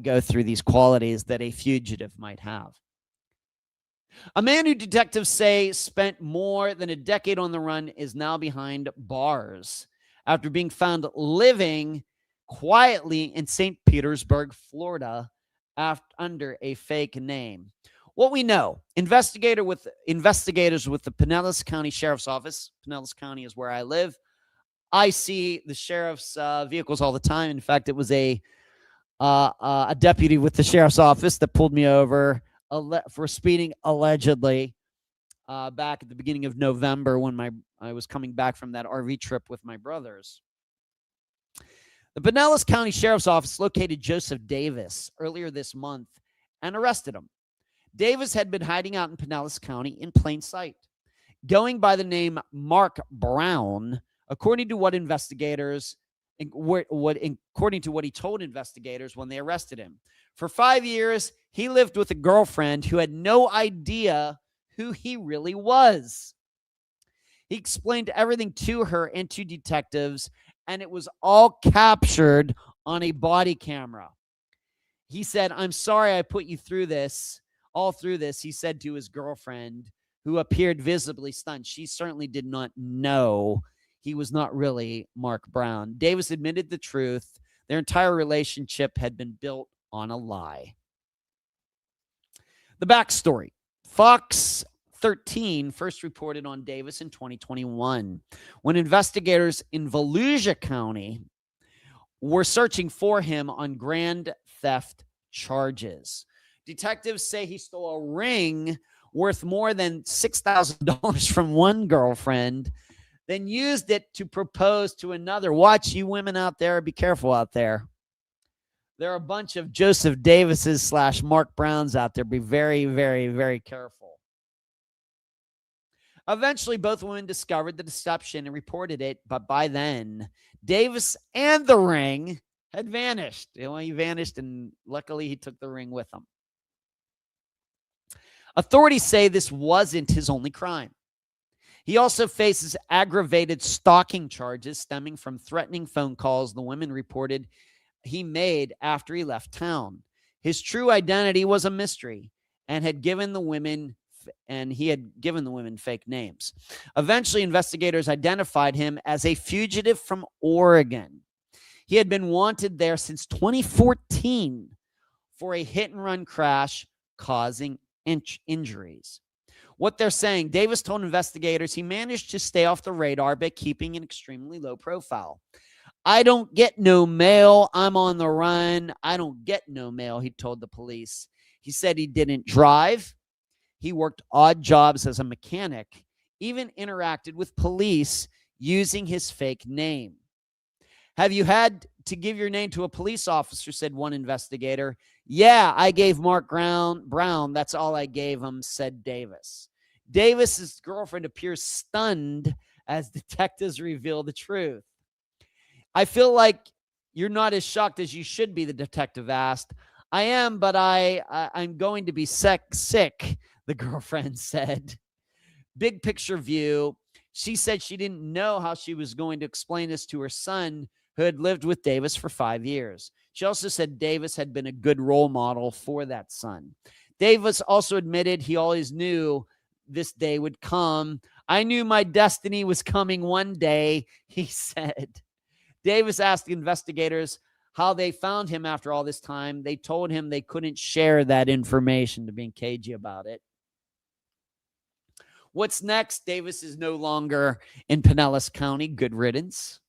go through these qualities that a fugitive might have. A man who detectives say spent more than a decade on the run is now behind bars after being found living quietly in St. Petersburg, Florida, under a fake name. What we know, investigators with the Pinellas County Sheriff's Office. Pinellas County is where I live. I see the sheriff's vehicles all the time. In fact, it was a deputy with the sheriff's office that pulled me over for speeding allegedly back at the beginning of November when I was coming back from that RV trip with my brothers. The Pinellas County Sheriff's Office located Joseph Davis earlier this month and arrested him. Davis had been hiding out in Pinellas County in plain sight, going by the name Mark Brown, according to what he told investigators when they arrested him. For 5 years, he lived with a girlfriend who had no idea who he really was. He explained everything to her and to detectives, and it was all captured on a body camera. He said, "I'm sorry I put you through this, he said to his girlfriend, who appeared visibly stunned. She certainly did not know he was not really Mark Brown. Davis admitted the truth. Their entire relationship had been built on a lie. The backstory. Fox 13 first reported on Davis in 2021 when investigators in Volusia County were searching for him on grand theft charges. Detectives say he stole a ring worth more than $6,000 from one girlfriend, then used it to propose to another. Watch, you women out there, be careful out there. There are a bunch of Joseph Davises / Mark Browns out there. Be very, very, very careful. Eventually, both women discovered the deception and reported it, but by then, Davis and the ring had vanished. He vanished, and luckily he took the ring with him. Authorities say this wasn't his only crime. He also faces aggravated stalking charges stemming from threatening phone calls the women reported he made after he left town. His true identity was a mystery and he had given the women fake names. Eventually, investigators identified him as a fugitive from Oregon. He had been wanted there since 2014 for a hit-and-run crash causing injuries. What they're saying, Davis told investigators he managed to stay off the radar by keeping an extremely low profile. I don't get no mail. I'm on the run. I don't get no mail, he told the police. He said he didn't drive. He worked odd jobs as a mechanic, even interacted with police using his fake name. Have you had to give your name to a police officer, said one investigator. Yeah, I gave Mark Brown. That's all I gave him, said Davis. Davis's girlfriend appears stunned as detectives reveal the truth. I feel like you're not as shocked as you should be, the detective asked. I am, but I'm going to be sick, the girlfriend said. Big picture view. She said she didn't know how she was going to explain this to her son, who had lived with Davis for 5 years. She also said Davis had been a good role model for that son. Davis also admitted he always knew this day would come. I knew my destiny was coming one day, he said. Davis asked the investigators how they found him after all this time. They told him they couldn't share that information, to being cagey about it. What's next? Davis is no longer in Pinellas County. Good riddance.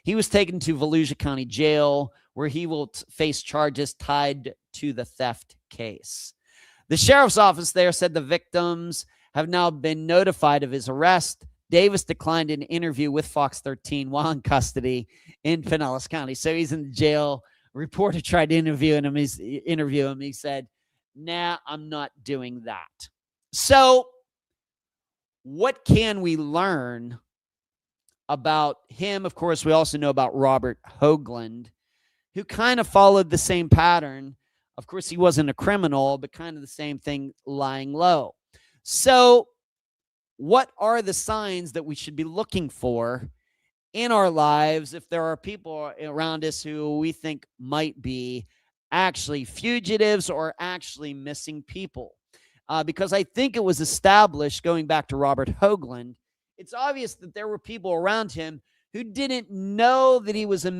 He was taken to Volusia County Jail, where he will face charges tied to the theft case. The sheriff's office there said the victims have now been notified of his arrest. Davis declined an interview with Fox 13 while in custody in Pinellas County. So he's in the jail. A reporter tried to interview him. He said, nah, I'm not doing that. So what can we learn about him? Of course, we also know about Robert Hoagland, who kind of followed the same pattern. Of course, he wasn't a criminal, but kind of the same thing, lying low. So what are the signs that we should be looking for in our lives if there are people around us who we think might be actually fugitives or actually missing people? Because I think it was established, going back to Robert Hoagland, it's obvious that there were people around him who didn't know that he was a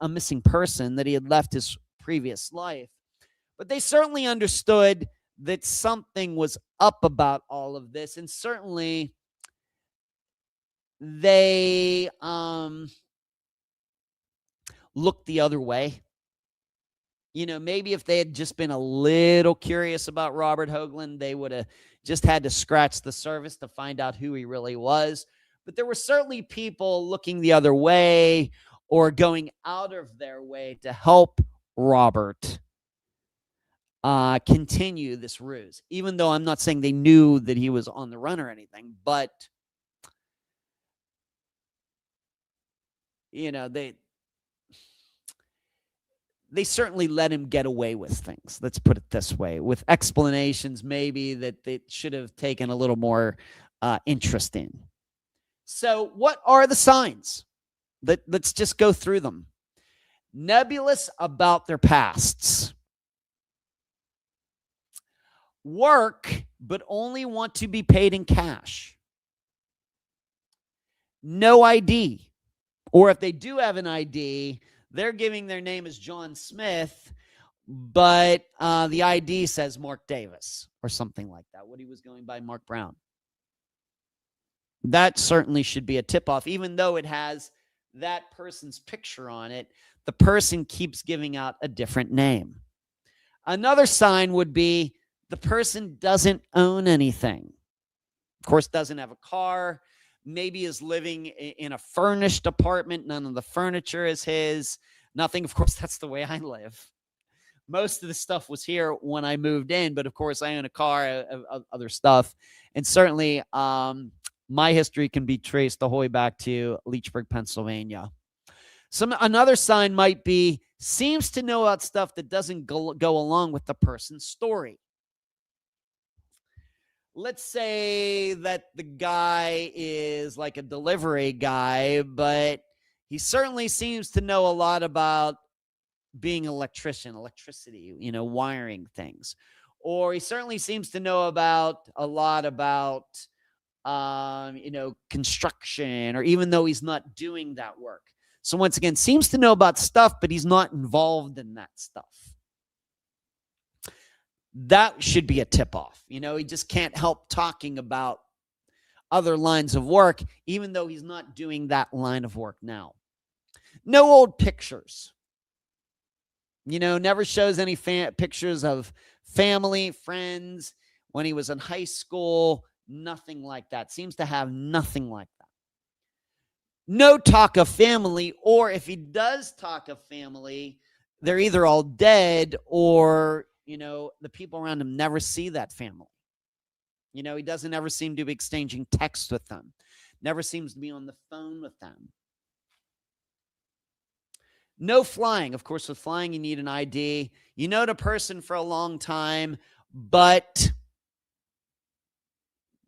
missing person, that he had left his previous life. But they certainly understood that something was up about all of this. And certainly they looked the other way. You know, maybe if they had just been a little curious about Robert Hoagland, they would have just had to scratch the surface to find out who he really was. But there were certainly people looking the other way or going out of their way to help Robert continue this ruse, even though I'm not saying they knew that he was on the run or anything, but you know, they certainly let him get away with things. Let's put it this way, with explanations maybe that they should have taken a little more interest in. So what are the signs? Let's just go through them. Nebulous about their pasts. Work, but only want to be paid in cash. No ID. Or if they do have an ID, they're giving their name as John Smith, but the ID says Mark Davis or something like that. What he was going by, Mark Brown. That certainly should be a tip-off, even though it has that person's picture on it. The person keeps giving out a different name. Another sign would be the person doesn't own anything. Of course, doesn't have a car. Maybe is living in a furnished apartment. None of the furniture is his. Nothing. Of course, that's the way I live. Most of the stuff was here when I moved in, but of course, I own a car, other stuff. And certainly, my history can be traced the whole way back to Leechburg, Pennsylvania. Another sign might be seems to know about stuff that doesn't go along with the person's story. Let's say that the guy is like a delivery guy, but he certainly seems to know a lot about being an electricity, you know, wiring things. Or he certainly seems to know a lot about, you know, construction, or even though he's not doing that work. So once again, seems to know about stuff, but he's not involved in that stuff. That should be a tip-off. You know, he just can't help talking about other lines of work, even though he's not doing that line of work now. No old pictures. You know, never shows any pictures of family, friends, when he was in high school, nothing like that. Seems to have nothing like that. No talk of family, or if he does talk of family, they're either all dead or, you know, the people around him never see that family. You know, he doesn't ever seem to be exchanging texts with them. never seems to be on the phone with them. No flying. Of course, with flying, you need an ID. You know the person for a long time, but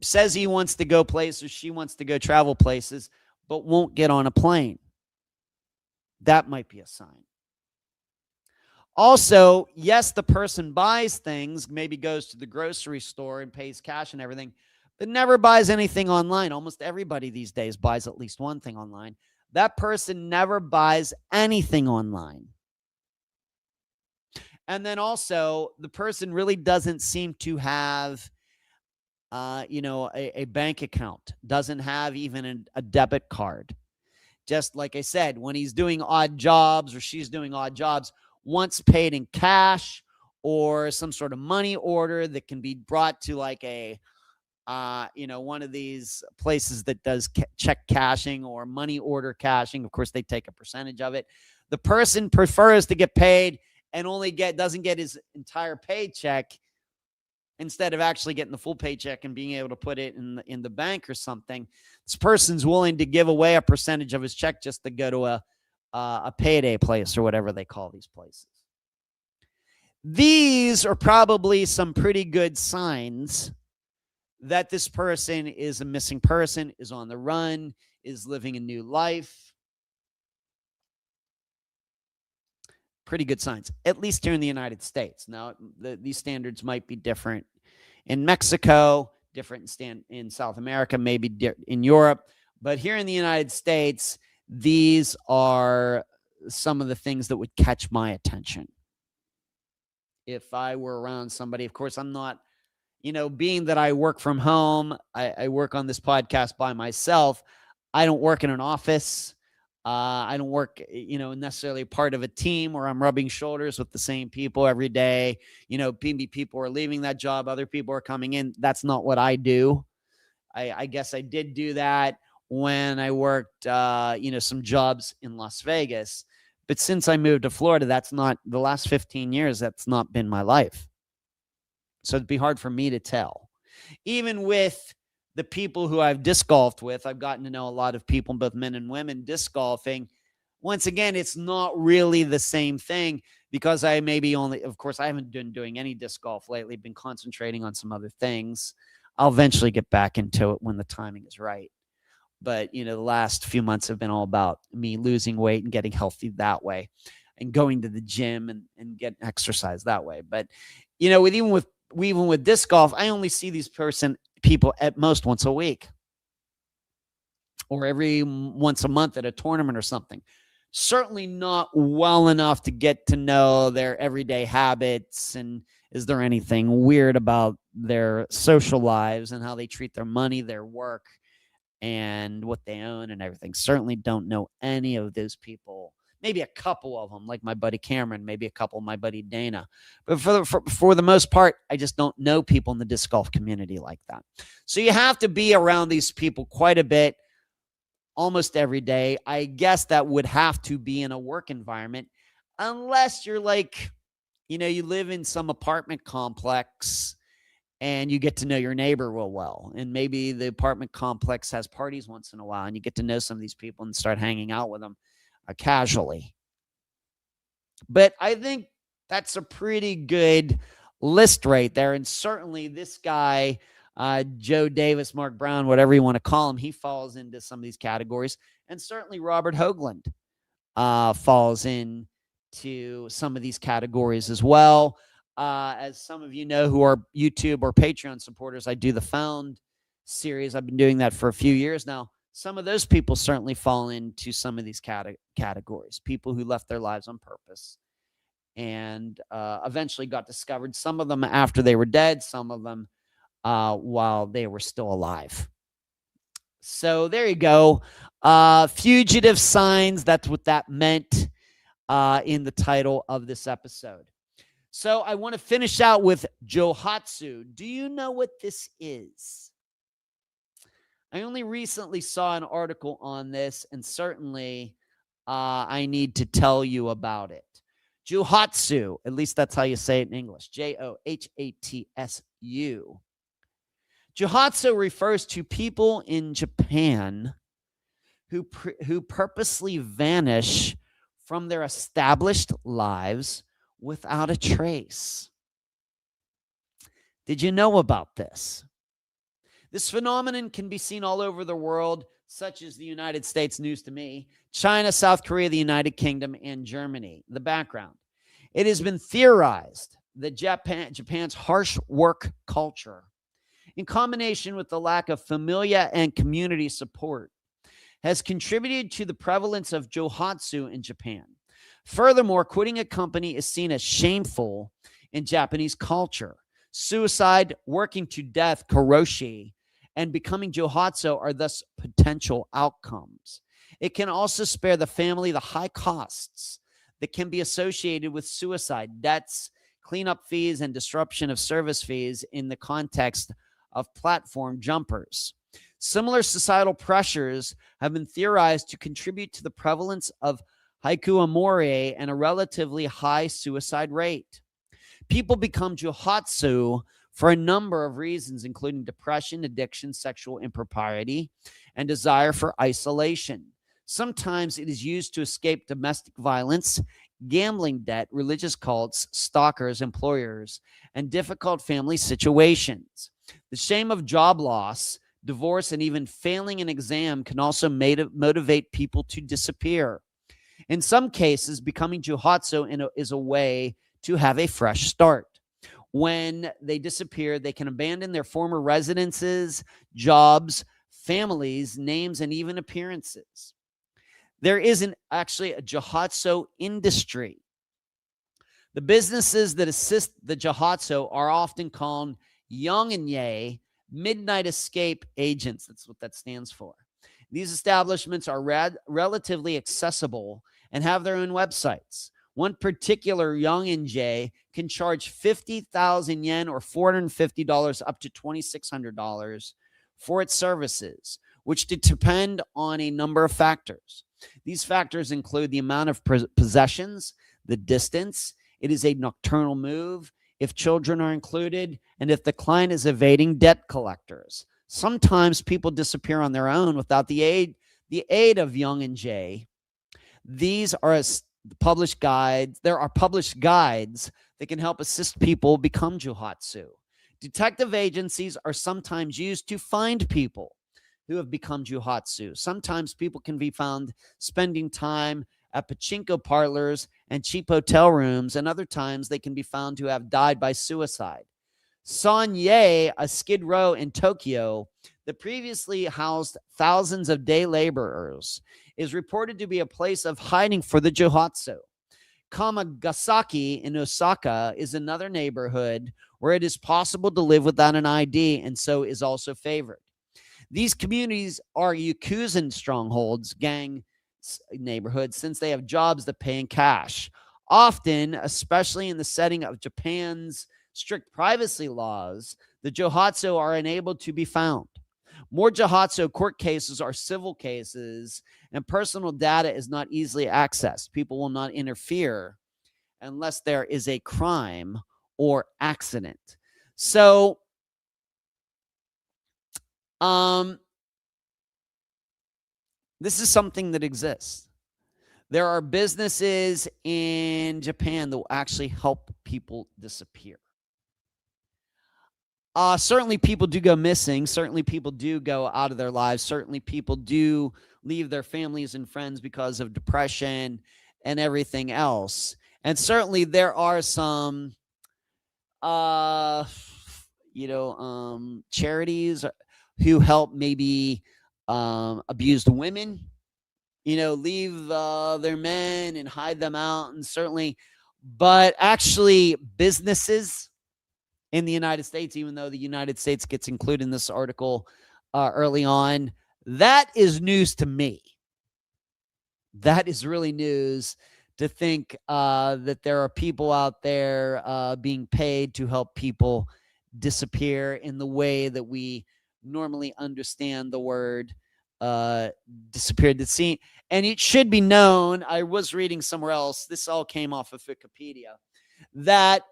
says he wants to go places, she wants to go travel places, but won't get on a plane. That might be a sign. Also, yes, the person buys things, maybe goes to the grocery store and pays cash and everything, but never buys anything online. Almost everybody these days buys at least one thing online. That person never buys anything online. And then also, the person really doesn't seem to have, a bank account, doesn't have even a debit card. Just like I said, when he's doing odd jobs or she's doing odd jobs, once paid in cash or some sort of money order that can be brought to like a, one of these places that does check cashing or money order cashing. Of course, they take a percentage of it. The person prefers to get paid and doesn't get his entire paycheck instead of actually getting the full paycheck and being able to put it in the bank or something. This person's willing to give away a percentage of his check just to go to a payday place or whatever they call these places. These are probably some pretty good signs that this person is a missing person, is on the run, is living a new life. Pretty good signs, at least here in the United States. Now, these standards might be different in Mexico, different in South America, maybe in Europe. But here in the United States, these are some of the things that would catch my attention. If I were around somebody, of course, I'm not, being that I work from home, I work on this podcast by myself. I don't work in an office. I don't work, necessarily part of a team where I'm rubbing shoulders with the same people every day. Maybe people are leaving that job. Other people are coming in. That's not what I do. I guess I did do that when I worked, some jobs in Las Vegas. But since I moved to Florida, that's not the last 15 years. That's not been my life. So it'd be hard for me to tell. Even with the people who I've disc golfed with, I've gotten to know a lot of people, both men and women, disc golfing. Once again, it's not really the same thing because I haven't been doing any disc golf lately, been concentrating on some other things. I'll eventually get back into it when the timing is right. But, the last few months have been all about me losing weight and getting healthy that way and going to the gym and getting exercise that way. But, even with disc golf, I only see these people at most once a week or every once a month at a tournament or something. Certainly not well enough to get to know their everyday habits and is there anything weird about their social lives and how they treat their money, their work, and what they own and everything. Certainly don't know any of those people. Maybe a couple of them, like my buddy Cameron, maybe a couple of my buddy Dana. But for the most part, I just don't know people in the disc golf community like that. So you have to be around these people quite a bit, almost every day. I guess that would have to be in a work environment, unless you're like, you live in some apartment complex and you get to know your neighbor real well. And maybe the apartment complex has parties once in a while and you get to know some of these people and start hanging out with them casually. But I think that's a pretty good list right there. And certainly this guy, Joe Davis, Mark Brown, whatever you want to call him, he falls into some of these categories. And certainly Robert Hoagland falls into some of these categories as well. As some of you know who are YouTube or Patreon supporters, I do the Found series. I've been doing that for a few years now. Some of those people certainly fall into some of these categories. People who left their lives on purpose and eventually got discovered. Some of them after they were dead, some of them while they were still alive. So there you go. Fugitive signs, that's what that meant in the title of this episode. So I want to finish out with Johatsu. Do you know what this is? I only recently saw an article on this, and certainly I need to tell you about it. Johatsu, at least that's how you say it in English, Johatsu. Johatsu refers to people in Japan who purposely vanish from their established lives without a trace. Did you know about this? This phenomenon can be seen all over the world, such as the United States, news to me, China, South Korea, the United Kingdom, and Germany. The background. It has been theorized that Japan's harsh work culture, in combination with the lack of familia and community support, has contributed to the prevalence of Johatsu in Japan. Furthermore, quitting a company is seen as shameful in Japanese culture. Suicide, working to death, karoshi, and becoming Johatsu are thus potential outcomes. It can also spare the family the high costs that can be associated with suicide, debts, cleanup fees, and disruption of service fees in the context of platform jumpers. Similar societal pressures have been theorized to contribute to the prevalence of hikikomori and a relatively high suicide rate. People become Johatsu for a number of reasons, including depression, addiction, sexual impropriety, and desire for isolation. Sometimes it is used to escape domestic violence, gambling debt, religious cults, stalkers, employers, and difficult family situations. The shame of job loss, divorce, and even failing an exam can also motivate people to disappear. In some cases, becoming Johatsu is a way to have a fresh start. When they disappear, they can abandon their former residences, jobs, families, names, and even appearances. There isn't actually a Johatsu industry. The businesses that assist the Johatsu are often called Yonganye, midnight escape agents. That's what that stands for. These establishments are relatively accessible and have their own websites. One particular Yonganje can charge 50,000 yen or $450 up to $2,600 for its services, which depend on a number of factors. These factors include the amount of possessions, the distance, it is a nocturnal move, if children are included, and if the client is evading debt collectors. Sometimes people disappear on their own without the aid of Young and Jay. These are published guides. There are published guides that can help assist people become Johatsu. Detective agencies are sometimes used to find people who have become Johatsu. Sometimes people can be found spending time at pachinko parlors and cheap hotel rooms, and other times they can be found to have died by suicide. Sanye, a skid row in Tokyo that previously housed thousands of day laborers, is reported to be a place of hiding for the Johatsu. Kamagasaki in Osaka is another neighborhood where it is possible to live without an ID, and so is also favored. These communities are Yakuza strongholds, gang neighborhoods, since they have jobs that pay in cash. Often, especially in the setting of Japan's strict privacy laws, the Johatsu are unable to be found. More Johatsu court cases are civil cases, and personal data is not easily accessed. People will not interfere unless there is a crime or accident. So, this is something that exists. There are businesses in Japan that will actually help people disappear. Certainly people do go missing. Certainly people do go out of their lives. Certainly people do leave their families and friends because of depression and everything else. And certainly there are some, charities who help maybe abused women, leave their men and hide them out. And certainly, but actually businesses in the United States, even though the United States gets included in this article early on, that is news to me. That is really news to think that there are people out there being paid to help people disappear in the way that we normally understand the word disappeared the scene. And it should be known, I was reading somewhere else, this all came off of Wikipedia, that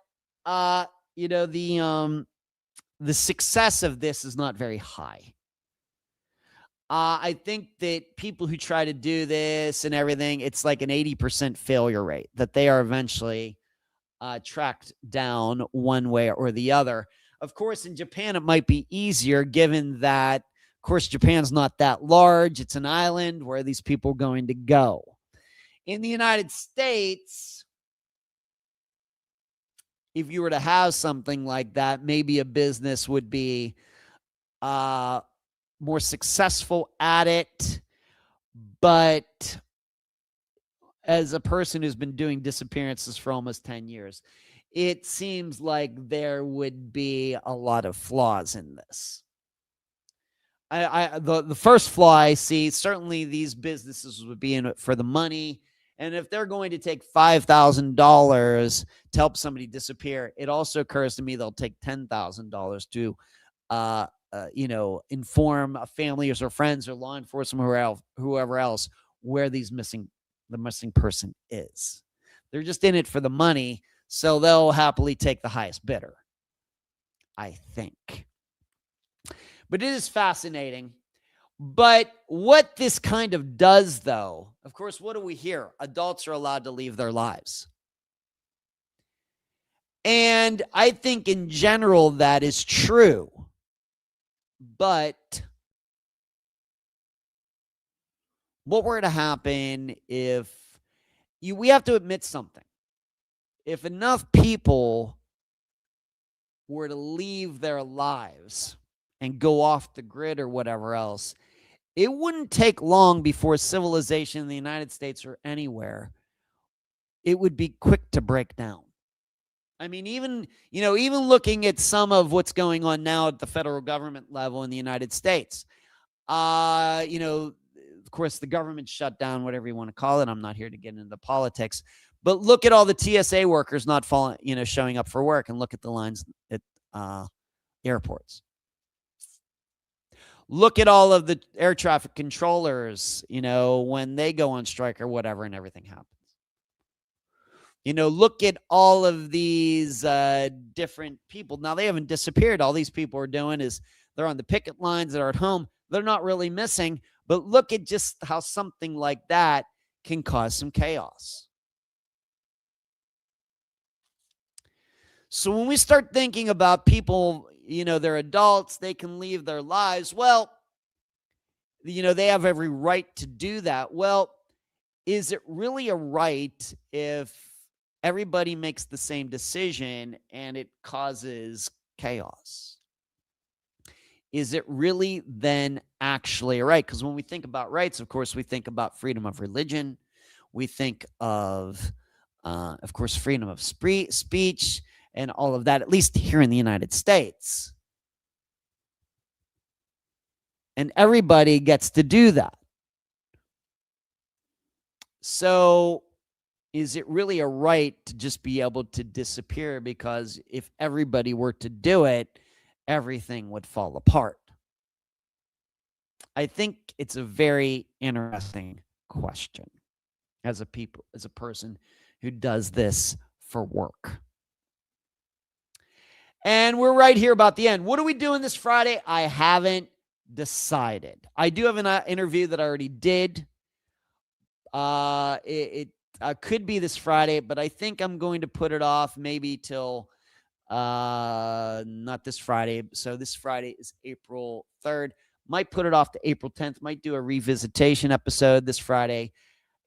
the the success of this is not very high. I think that people who try to do this and everything, it's like an 80% failure rate, that they are eventually tracked down one way or the other. Of course, in Japan, it might be easier given that, of course, Japan's not that large. It's an island. Where are these people going to go? In the United States, if you were to have something like that, maybe a business would be more successful at it. But as a person who's been doing disappearances for almost 10 years, it seems like there would be a lot of flaws in this. The first flaw I see, certainly these businesses would be in it for the money. And if they're going to take $5,000 to help somebody disappear, it also occurs to me they'll take $10,000 to, inform a family or friends or law enforcement, whoever else, where the missing person is. They're just in it for the money, so they'll happily take the highest bidder, I think. But it is fascinating. But what this kind of does, though, of course, what do we hear? Adults are allowed to leave their lives. And I think in general that is true. But what were to happen if we have to admit something? If enough people were to leave their lives and go off the grid or whatever else, it wouldn't take long before civilization in the United States or anywhere, it would be quick to break down. I mean, even looking at some of what's going on now at the federal government level in the United States, of course, the government shut down, whatever you want to call it. I'm not here to get into politics, but look at all the TSA workers not showing up for work, and look at the lines at airports. Look at all of the air traffic controllers, when they go on strike or whatever, and everything happens. Look at all of these different people. Now, they haven't disappeared. All these people are doing is they're on the picket lines, they're at home. They're not really missing, but look at just how something like that can cause some chaos. So when we start thinking about people, they're adults, they can leave their lives. Well, they have every right to do that. Well, is it really a right if everybody makes the same decision and it causes chaos? Is it really then actually a right? Because when we think about rights, of course, we think about freedom of religion. We think of course, freedom of speech and all of that, at least here in the United States. And everybody gets to do that. So is it really a right to just be able to disappear? Because if everybody were to do it, everything would fall apart. I think it's a very interesting question as a person who does this for work. And we're right here about the end. What are we doing this Friday? I haven't decided. I do have an interview that I already did. It could be this Friday, but I think I'm going to put it off maybe till not this Friday. So this Friday is April 3rd. Might put it off to April 10th. Might do a revisitation episode this Friday.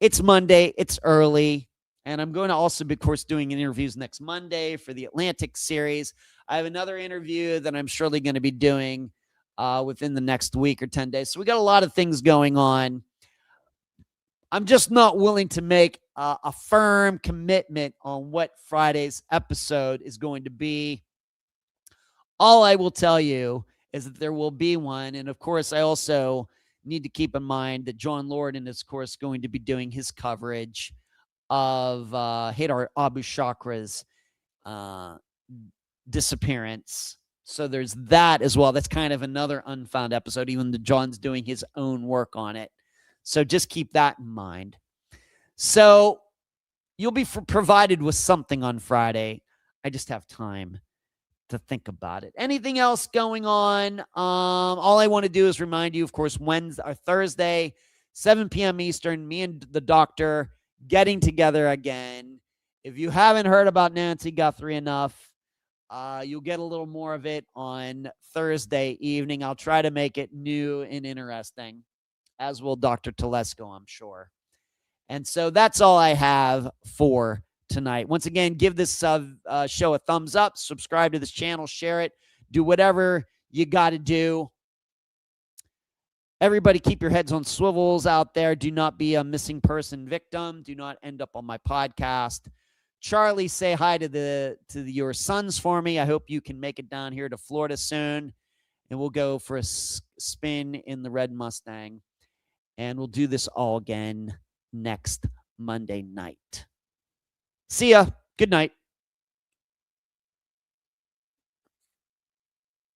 It's Monday. It's early. And I'm going to also be, of course, doing interviews next Monday for the Atlantic series. I have another interview that I'm surely going to be doing within the next week or 10 days. So we got a lot of things going on. I'm just not willing to make a firm commitment on what Friday's episode is going to be. All I will tell you is that there will be one. And of course, I also need to keep in mind that John Lorden is, of course, going to be doing his coverage of Hadar Abu Shakra's disappearance. So there's that as well. That's kind of another Unfound episode, even though John's doing his own work on it. So just keep that in mind. So you'll be provided with something on Friday. I just have time to think about it. Anything else going on? All I want to do is remind you, of course, Wednesday or Thursday, 7 p.m. Eastern, me and the doctor getting together again. If you haven't heard about Nancy Guthrie enough, you'll get a little more of it on Thursday evening. I'll try to make it new and interesting, as will Dr. Telesco, I'm sure. And so that's all I have for tonight. Once again, give this show a thumbs up, subscribe to this channel, share it, do whatever you got to do. Everybody keep your heads on swivels out there. Do not be a missing person victim. Do not end up on my podcast. Charlie, say hi to your sons for me. I hope you can make it down here to Florida soon, and we'll go for a spin in the red Mustang, and we'll do this all again next Monday night. See ya. Good night.